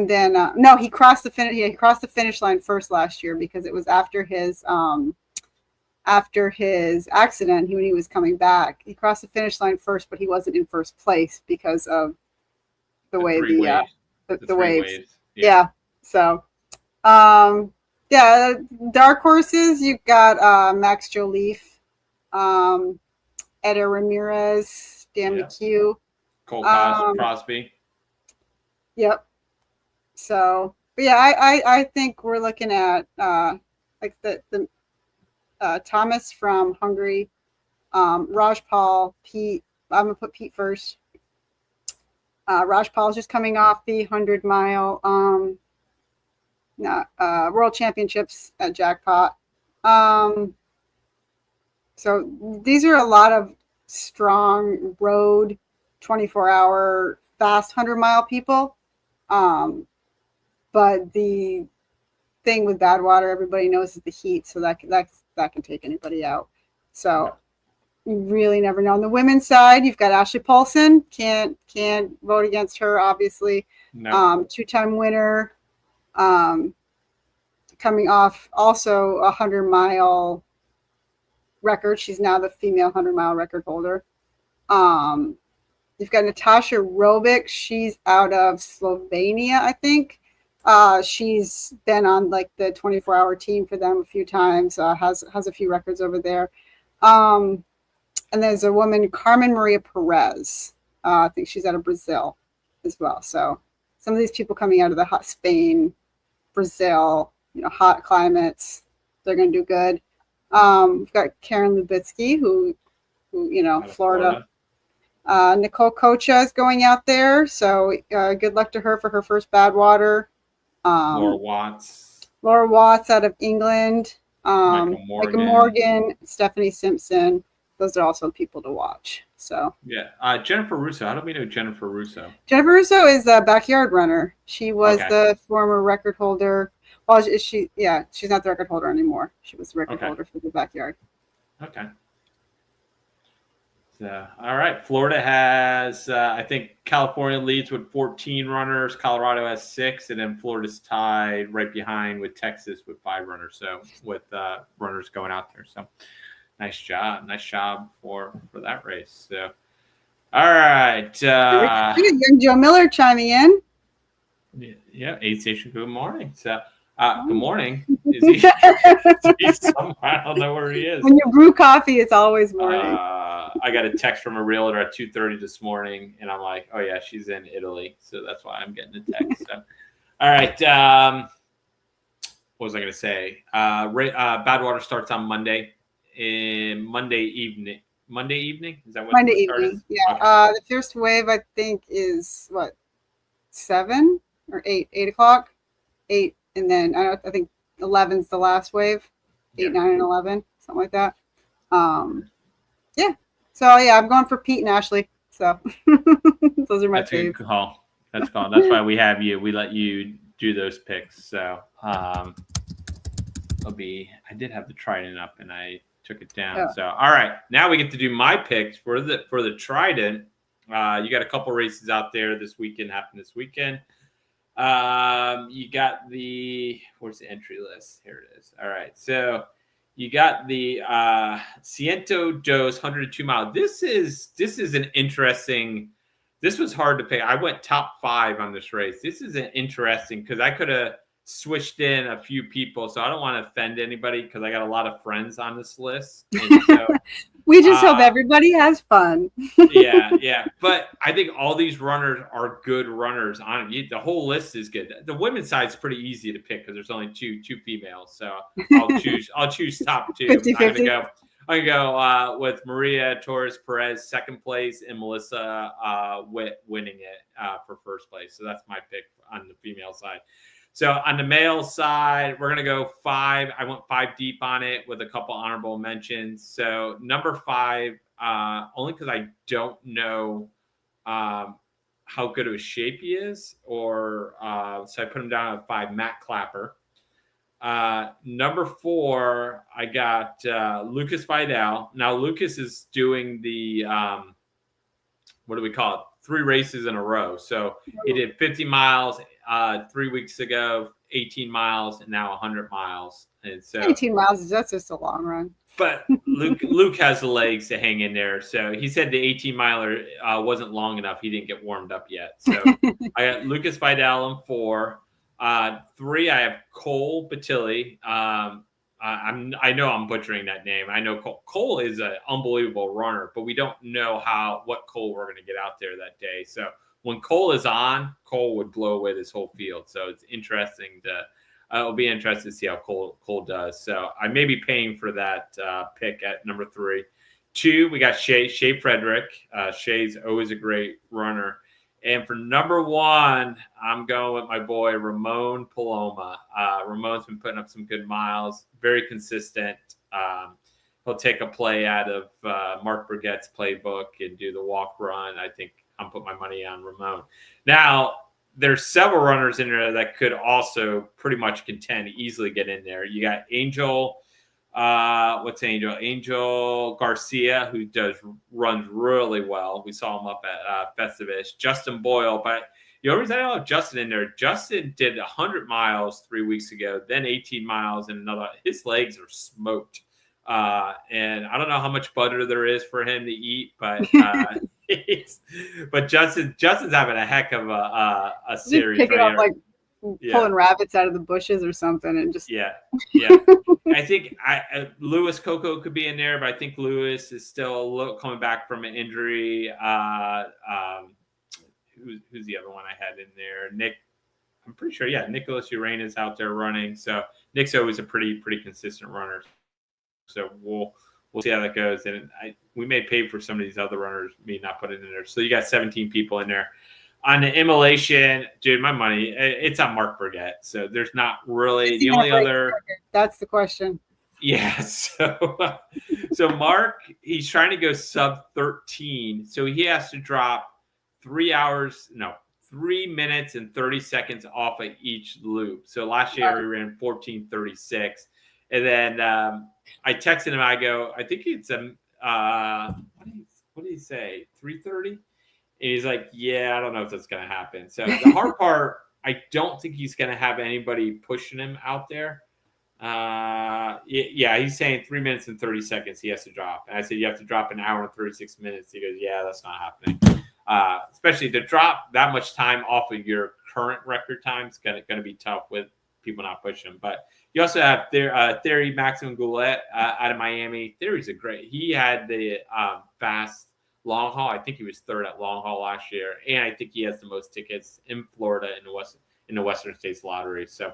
then no, he crossed the finish. He crossed the finish line first last year because it was after his accident. When he was coming back, he crossed the finish line first, but he wasn't in first place because of the way the waves. Yeah. So, dark horses. You've got Max Joliffe, Eder Ramirez, Dan McHugh, Cole Crosby. Yep. So, but yeah, I think we're looking at like the Thomas from Hungary, Rajpal, Pete. I'm gonna put Pete first. Rajpal is just coming off the 100-mile World Championships at Jackpot. So these are a lot of strong road, 24-hour, fast 100-mile people. But the thing with Badwater, everybody knows, is the heat, so that can take anybody out. So you really never know. On the women's side, you've got Ashley Paulson. Can't vote against her, obviously. No. 2-time winner. Coming off also a 100-mile record. She's now the female 100-mile record holder. You've got Natasha Robic. She's out of Slovenia, I think. She's been on like the 24-hour team for them a few times. Has a few records over there. And there's a woman, Carmen Maria Perez. I think she's out of Brazil as well. So some of these people coming out of the hot Spain, Brazil, hot climates, they're going to do good. We've got Karen Lubitsky, who Florida. Nicole Kocha is going out there. So good luck to her for her first Badwater. Laura Watts out of England. Michael Morgan, Stephanie Simpson. Those are also people to watch. So Jennifer Russo. How do we know Jennifer Russo? Jennifer Russo is a backyard runner. She was the former record holder. Well, she's not the record holder anymore. She was the record holder for the backyard. Okay. So, all right. Florida has, I think California leads with 14 runners. Colorado has 6, and then Florida's tied right behind with Texas with 5 runners. So with runners going out there. So nice job for that race. So, all right. Look at young Joe Miller chiming in. Yeah, Aid Station. Good morning. So, good morning. Is he somewhere? I don't know where he is. When you brew coffee, it's always morning. I got a text from a realtor at 2:30 this morning, and I'm like, oh yeah, she's in Italy, so that's why I'm getting a text. So, all right. What was I going to say? Badwater starts on Monday. Monday evening. Is that what? Monday evening. Yeah. Okay. The first wave I think is what, 7 or 8 o'clock, 8, and then I think 11's the last wave, 8, 9, and 11, something like that. Yeah. So yeah, I'm going for Pete and Ashley. So those are my That's a faves. good call. That's cool. That's why we have you. We let you do those picks. So I did have the Trident up and I took it down. Yeah. So all right, now we get to do my picks for the Trident. You got a couple races out there this weekend. Happen this weekend. You got where's the entry list? Here it is. All right, so you got the Ciento Dos 102 mile. This is an interesting. This was hard to pick. I went top 5 on this race. This is an interesting because I could have switched in a few people, so I don't want to offend anybody because I got a lot of friends on this list. And so, we just hope everybody has fun. yeah. But I think all these runners are good runners. The whole list is good. The women's side is pretty easy to pick because there's only two females. So I'll choose top 2. 50-50. I'm gonna go with Maria Torres Perez second place and Melissa Witt winning it for first place. So that's my pick on the female side. So on the male side, we're going to go 5. I went 5 deep on it with a couple honorable mentions. So number 5, only because I don't know how good of a shape he is, so I put him down at 5, Matt Clapper. Number 4, I got Lucas Vidal. Now Lucas is doing the, what do we call it? 3 races in a row. So he did 50 miles 3 weeks ago, 18 miles, and now 100 miles. And so 18 miles, that's just a long run. But Luke has the legs to hang in there. So he said the 18 miler wasn't long enough. He didn't get warmed up yet. So I got Lucas Vidal in 4. 3, I have Cole Batilli. I know I'm butchering that name. I know Cole is an unbelievable runner, but we don't know what Cole we're going to get out there that day. So when Cole is on, Cole would blow away this whole field. So it's interesting it'll be interesting to see how Cole does. So I may be paying for that pick at number 3. 2, we got Shea Frederick. Shea's always a great runner. And for number 1, I'm going with my boy, Ramon Paloma. Ramon's been putting up some good miles, very consistent. He'll take a play out of Mark Burgett's playbook and do the walk run. I think I'm putting my money on Ramon. Now, there's several runners in there that could also pretty much contend, easily get in there. You got Angel. What's Angel? Angel Garcia, who runs really well. We saw him up at Festivus. Justin Boyle, but the only reason I don't have Justin in there, Justin did 100 miles 3 weeks ago, then 18 miles, and his legs are smoked. And I don't know how much butter there is for him to eat, but but Justin's having a heck of a series. Pick it right up like pulling rabbits out of the bushes or something, and just yeah. I think Lewis Coco could be in there, but I think Lewis is still coming back from an injury. Who's the other one I had in there? Nick. I'm pretty sure. Yeah, Nicholas Urena's out there running. So Nick's always a pretty consistent runner. So we'll see how that goes. And we may pay for some of these other runners, me not putting in there. So you got 17 people in there. On the immolation, dude, my money, it's on Mark Burgett. So there's not really the only other. That's the question. Yeah. So Mark, he's trying to go sub 13. So he has to drop 3 minutes and 30 seconds off of each loop. So last year we ran 14:36. And then I texted him. I go, I think it's what did he say? 3:30? And he's like, yeah, I don't know if that's going to happen. So the hard part, I don't think he's going to have anybody pushing him out there. Yeah, he's saying 3 minutes and 30 seconds he has to drop. And I said, you have to drop an hour and 36 minutes. He goes, yeah, that's not happening. Especially to drop that much time off of your current record time is going to be tough with people not pushing. But you also have Theory Maximum Goulet out of Miami. Theory's he had the fast long haul. I think he was third at long haul last year, and I think he has the most tickets in Florida in the Western States Lottery. So,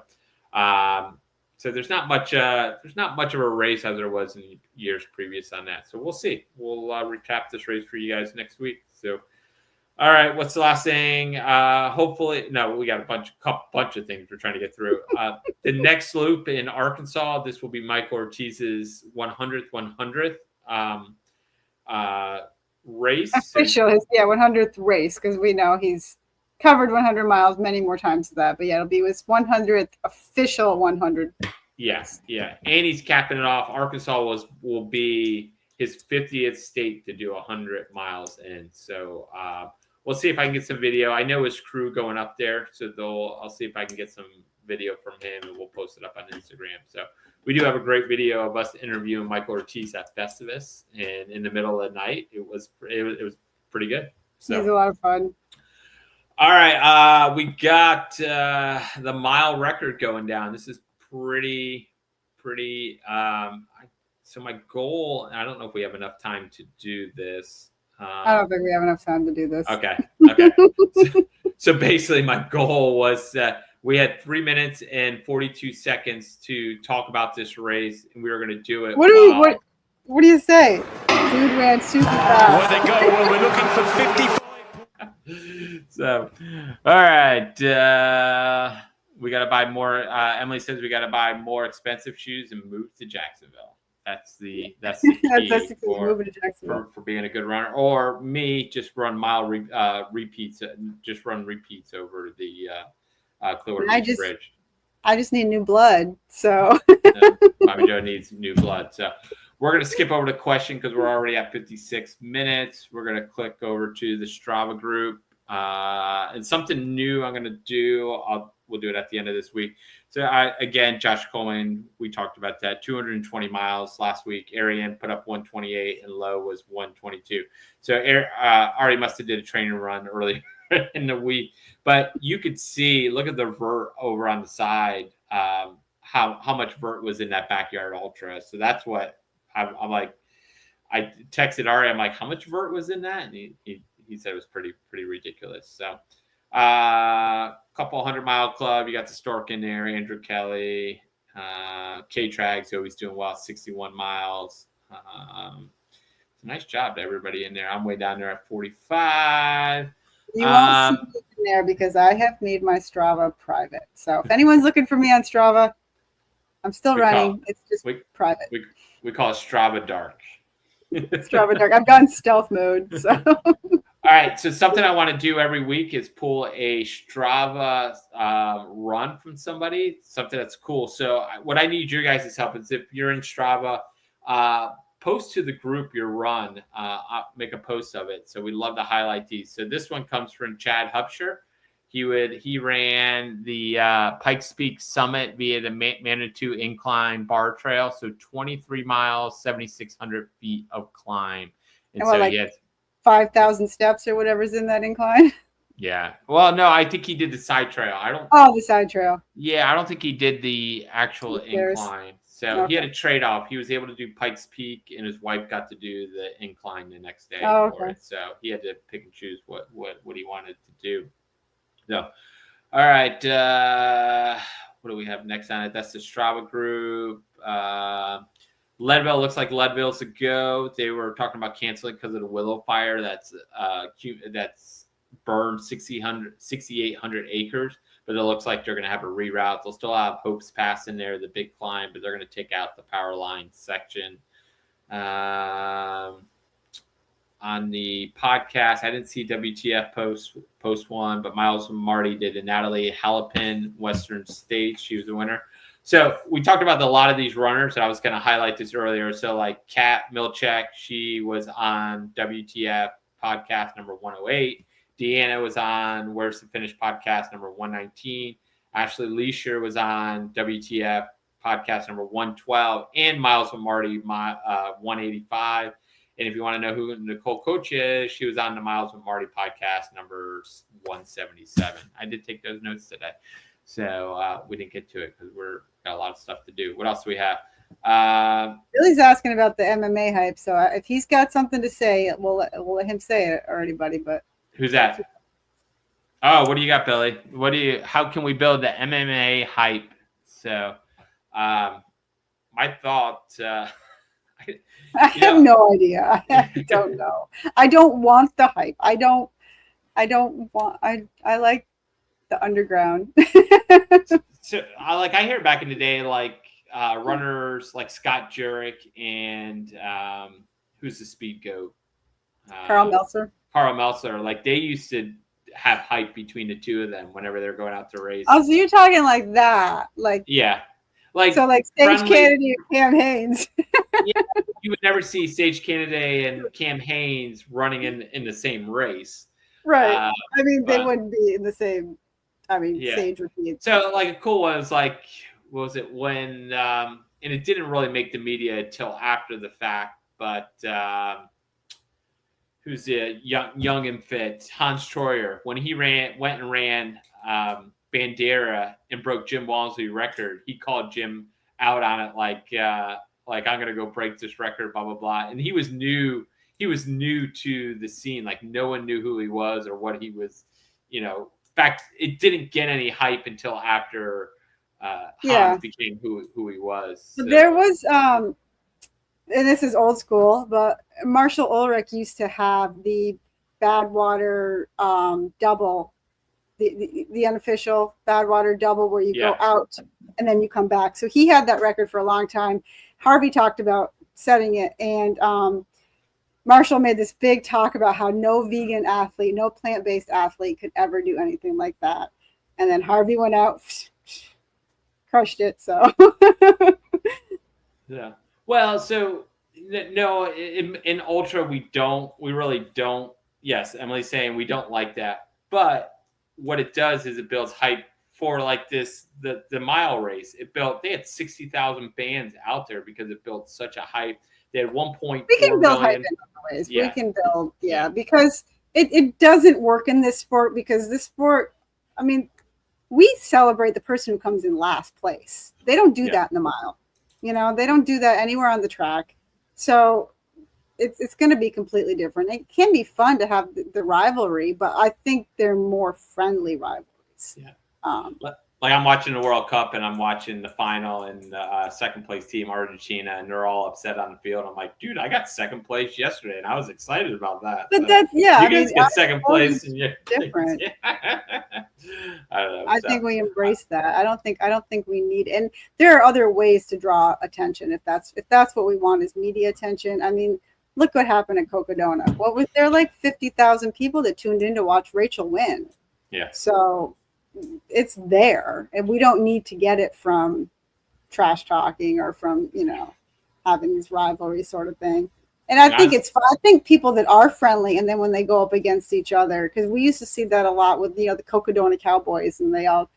so there's not much of a race as there was in years previous on that. So we'll see. We'll recap this race for you guys next week. So. All right, what's the last thing? Hopefully, no, we got a bunch of things we're trying to get through. The next loop in Arkansas, this will be Michael Ortiz's 100th race. Official, 100th race, because we know he's covered 100 miles many more times than that. But yeah, it'll be his 100th official 100. Yes, yeah, and he's capping it off. Arkansas will be his 50th state to do 100 miles in. So. We'll see if I can get some video. I know his crew going up there, so I'll see if I can get some video from him, and we'll post it up on Instagram. So we do have a great video of us interviewing Michael Ortiz at Festivus, and in the middle of the night, it was pretty good. So he's a lot of fun. All right, we got the mile record going down. This is pretty. So my goal, I don't know if we have enough time to do this. I don't think we have enough time to do this. Okay. So basically, my goal was that we had 3 minutes and 42 seconds to talk about this race, and we were going to do it. What do you say? Dude ran super fast. Where they go? Well, we're looking for 55. So, all right. We got to buy more. Emily says we got to buy more expensive shoes and move to Jacksonville. That's the key for being a good runner. Or me, just run repeats, just run repeats over the Clearwater Beach Bridge. I just need new blood. So BobbieJoe needs new blood. So we're going to skip over the question because we're already at 56 minutes. We're going to click over to the Strava group. And something new I'm going to do, we'll do it at the end of this week. So again, Josh Coleman, we talked about that, 220 miles last week. Ariane put up 128 and low was 122. So Ari must have did a training run early in the week, but you could see, look at the vert over on the side, how much vert was in that backyard ultra. So that's what I'm like. I texted Ari, I'm like, how much vert was in that? And he said it was pretty ridiculous. So couple 100-mile club, you got the Stork in there, Andrew Kelly, K-Trags, always doing well, 61 miles. It's a nice job to everybody in there. I'm way down there at 45. You won't see me in there because I have made my Strava private. So if anyone's looking for me on Strava, I'm still running. It's just private. We call it Strava Dark. Strava Dark. I've gone stealth mode. So. All right, so something I want to do every week is pull a Strava run from somebody, something that's cool. So what I need your guys' help is if you're in Strava, post to the group your run, make a post of it. So we'd love to highlight these. So this one comes from Chad Hupsher. He ran the Pikes Peak Summit via the Manitou Incline Bar Trail. So 23 miles, 7,600 feet of climb. And so he has 5,000 steps or whatever's in that incline. Yeah. Well, no, I think he did the side trail. The side trail. Yeah, I don't think he did the actual incline. So he had a trade-off. He was able to do Pikes Peak, and his wife got to do the incline the next day for it. So he had to pick and choose what he wanted to do. So, all right. What do we have next on it? That's the Strava group. Leadville looks like Leadville's a go. They were talking about canceling because of the Willow Fire. That's burned 6,800 acres, but it looks like they're going to have a reroute. They'll still have Hope's Pass in there, the big climb, but they're going to take out the power line section. On the podcast, I didn't see WTF post one, but Miles and Marty did. And Natalie Halipin, Western States, she was the winner. So we talked about a lot of these runners. I was going to highlight this earlier. So like Kat Milchek, she was on WTF podcast number 108. Deanna was on Where's the Finish podcast number 119. Ashley Leisure was on WTF podcast number 112, and Miles with Marty 185. And if you want to know who Nicole Coach is, she was on the Miles with Marty podcast number 177. I did take those notes today. So we didn't get to it because we're got a lot of stuff to do. What else do we have? Billy's asking about the MMA hype. So if he's got something to say, we'll let him say it or anybody. But who's that? Oh, what do you got, Billy? How can we build the MMA hype? So my thought, I have no idea. I don't know. I don't want the hype. I like the underground. So I hear back in the day, like runners like Scott Jurek and who's the speed goat? Carl Meltzer. Like they used to have hype between the two of them whenever they're going out to race. Oh, so you're talking like that. Like yeah. Like Sage Kennedy and Cam Hanes. Yeah, you would never see Sage Kennedy and Cam Hanes running in the same race. Right. I mean, they wouldn't be in the same. I mean, yeah. Sage would be. So, like, a cool one was like, what was it when? And it didn't really make the media until after the fact. But who's the young and fit Hans Troyer when he went and ran Bandera and broke Jim Walmsley's record. He called Jim out on it, like I'm gonna go break this record, blah blah blah. And he was new. He was new to the scene. Like no one knew who he was or what he was. In fact, it didn't get any hype until after Hans became who he was. So. There was, and this is old school, but Marshall Ulrich used to have the Badwater double, the unofficial Badwater double, where you go out and then you come back. So he had that record for a long time. Harvey talked about setting it, and Marshall made this big talk about how no vegan athlete, no plant-based athlete could ever do anything like that. And then Harvey went out, crushed it. So yeah. Well, so no, in ultra we really don't. Yes, Emily's saying we don't like that, but what it does is it builds hype for like the mile race. They had 60,000 fans out there because it built such a hype. They had 1.4 we can build hype in other ways. Yeah. We can build, because it doesn't work in this sport, because this sport, I mean, we celebrate the person who comes in last place. They don't do that in the mile. They don't do that anywhere on the track. So it's going to be completely different. It can be fun to have the rivalry, but I think they're more friendly rivalries. Yeah. Like I'm watching the World Cup and I'm watching the final and the second place team Argentina, and they're all upset on the field. I'm like, dude, I got second place yesterday and I was excited about that. But that's you guys get second place and you're different. I don't know. I think we embrace that. I don't think we need, and there are other ways to draw attention if that's what we want is media attention. I mean, look what happened at Cocodona. What was there, like 50,000 people that tuned in to watch Rachel win? Yeah. So it's there, and we don't need to get it from trash talking or from having this rivalry sort of thing. And I think it's fun. I think people that are friendly, and then when they go up against each other, because we used to see that a lot with the Cocodona Cowboys, and they all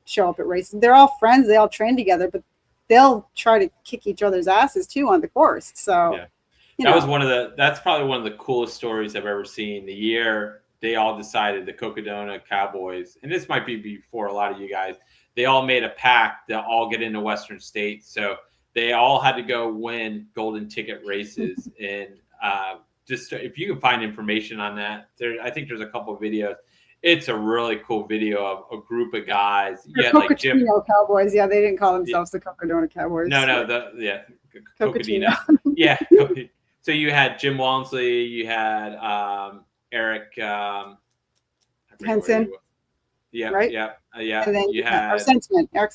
show up at races. They're all friends, they all train together, but they'll try to kick each other's asses too on the course. So that's probably one of the coolest stories I've ever seen. The year they all decided, the Cocodona Cowboys, and this might be before a lot of you guys, they all made a pact to all get into Western States. So they all had to go win golden ticket races. And just if you can find information on that, I think there's a couple of videos. It's a really cool video of a group of guys. Yeah, like Jim Cowboys. Yeah, they didn't call themselves the Cocodona Cowboys. Cocodona. Yeah. So you had Jim Walmsley, you had Eric Henson. Yeah, right? Yeah. And then you had Eric Sensman. Eric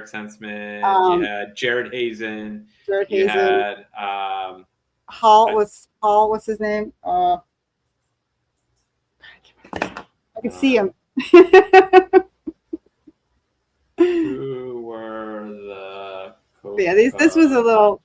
Sensman. You had Jared Hazen. You had Hall. What's his name? I can see him. Who were the This was a little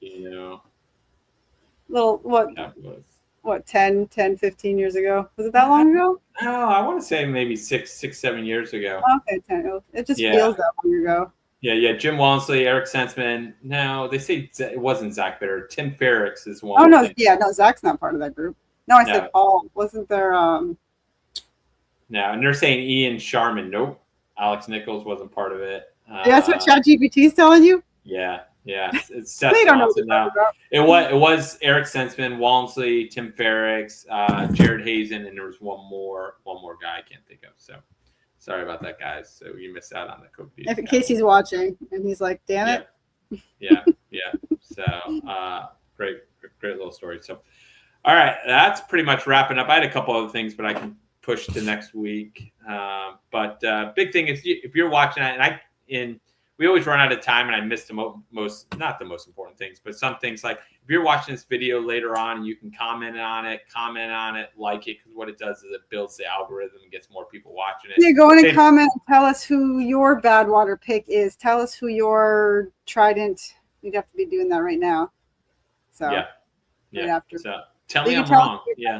Cowboys? what 10, 15 years ago. Was it that long ago? Oh, I want to say maybe 7 years ago. Okay, 10. It just feels that long ago. Yeah. Jim Walmsley, Eric Sensman. No, they say it wasn't Zach Bitter. Tim Ferricks is one. Oh no, no, Zach's not part of that group. No, I said Paul. Wasn't there? No, and they're saying Ian Sharman. Nope. Alex Nichols wasn't part of it. That's what ChatGPT is telling you. Yeah. It's Seth They don't know what Johnson they're now. about. It was Eric Sensman, Walmsley, Tim Ferricks, Jared Hazen, and there was one more guy I can't think of. So sorry about that, guys. So you missed out on the Coke. If in case he's watching and he's like, "Damn it." Yeah. So great little story. So all right, that's pretty much wrapping up. I had a couple other things, but I can push to next week. But big thing is if you're watching it, we always run out of time, and I missed the not the most important things, but some things like if you're watching this video later on and you can comment on it, like it, because what it does is it builds the algorithm and gets more people watching it. Yeah, go in and comment and tell us who your Badwater pick is. Tell us who your Trident. You'd have to be doing that right now. So yeah. Right after. So tell me I'm wrong. Yeah.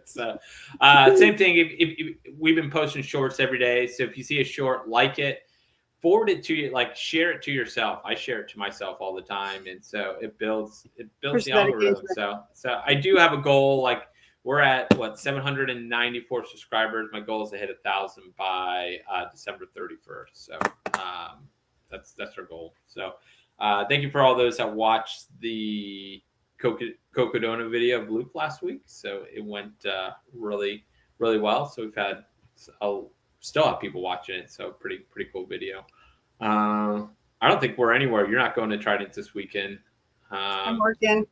So same thing. If we've been posting shorts every day, so if you see a short, like it, forward it to you, like share it to yourself. I share it to myself all the time, and so it builds the algorithm. So I do have a goal. Like we're at 794 subscribers. My goal is to hit 1,000 by December 31st. So that's our goal. So thank you for all those that watched the Cocodona video of Luke last week. So it went really, really well. So we've had still have people watching it. So pretty cool video. I don't think we're anywhere. You're not going to Trident this weekend. I'm working.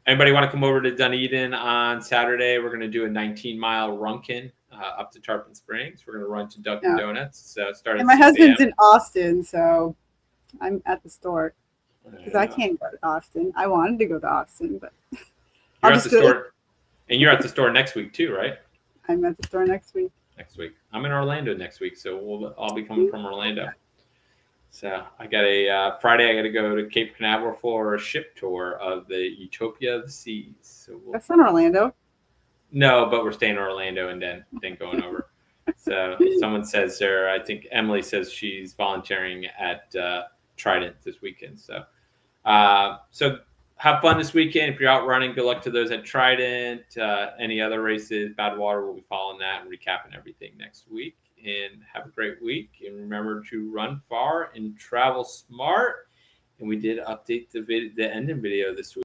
Anybody want to come over to Dunedin on Saturday? We're going to do a 19-mile runkin up to Tarpon Springs. We're going to run to Dunkin' Donuts. So start. And my husband's in Austin, so I'm at the store. Because I can't go to Austin. I wanted to go to Austin, but you're at the store, and you're at the store next week too, right? I'm at the store next week. I'm in Orlando next week, so I'll be coming from Orlando. So I got a Friday. I got to go to Cape Canaveral for a ship tour of the Utopia of the Seas. So That's not Orlando. No, but we're staying in Orlando and then going over. So someone says there. I think Emily says she's volunteering at Trident this weekend. So have fun this weekend. If you're out running, good luck to those at Trident. Any other races, Badwater, we'll be following that and recapping everything next week. And have a great week. And remember to run far and travel smart. And we did update the ending video this week.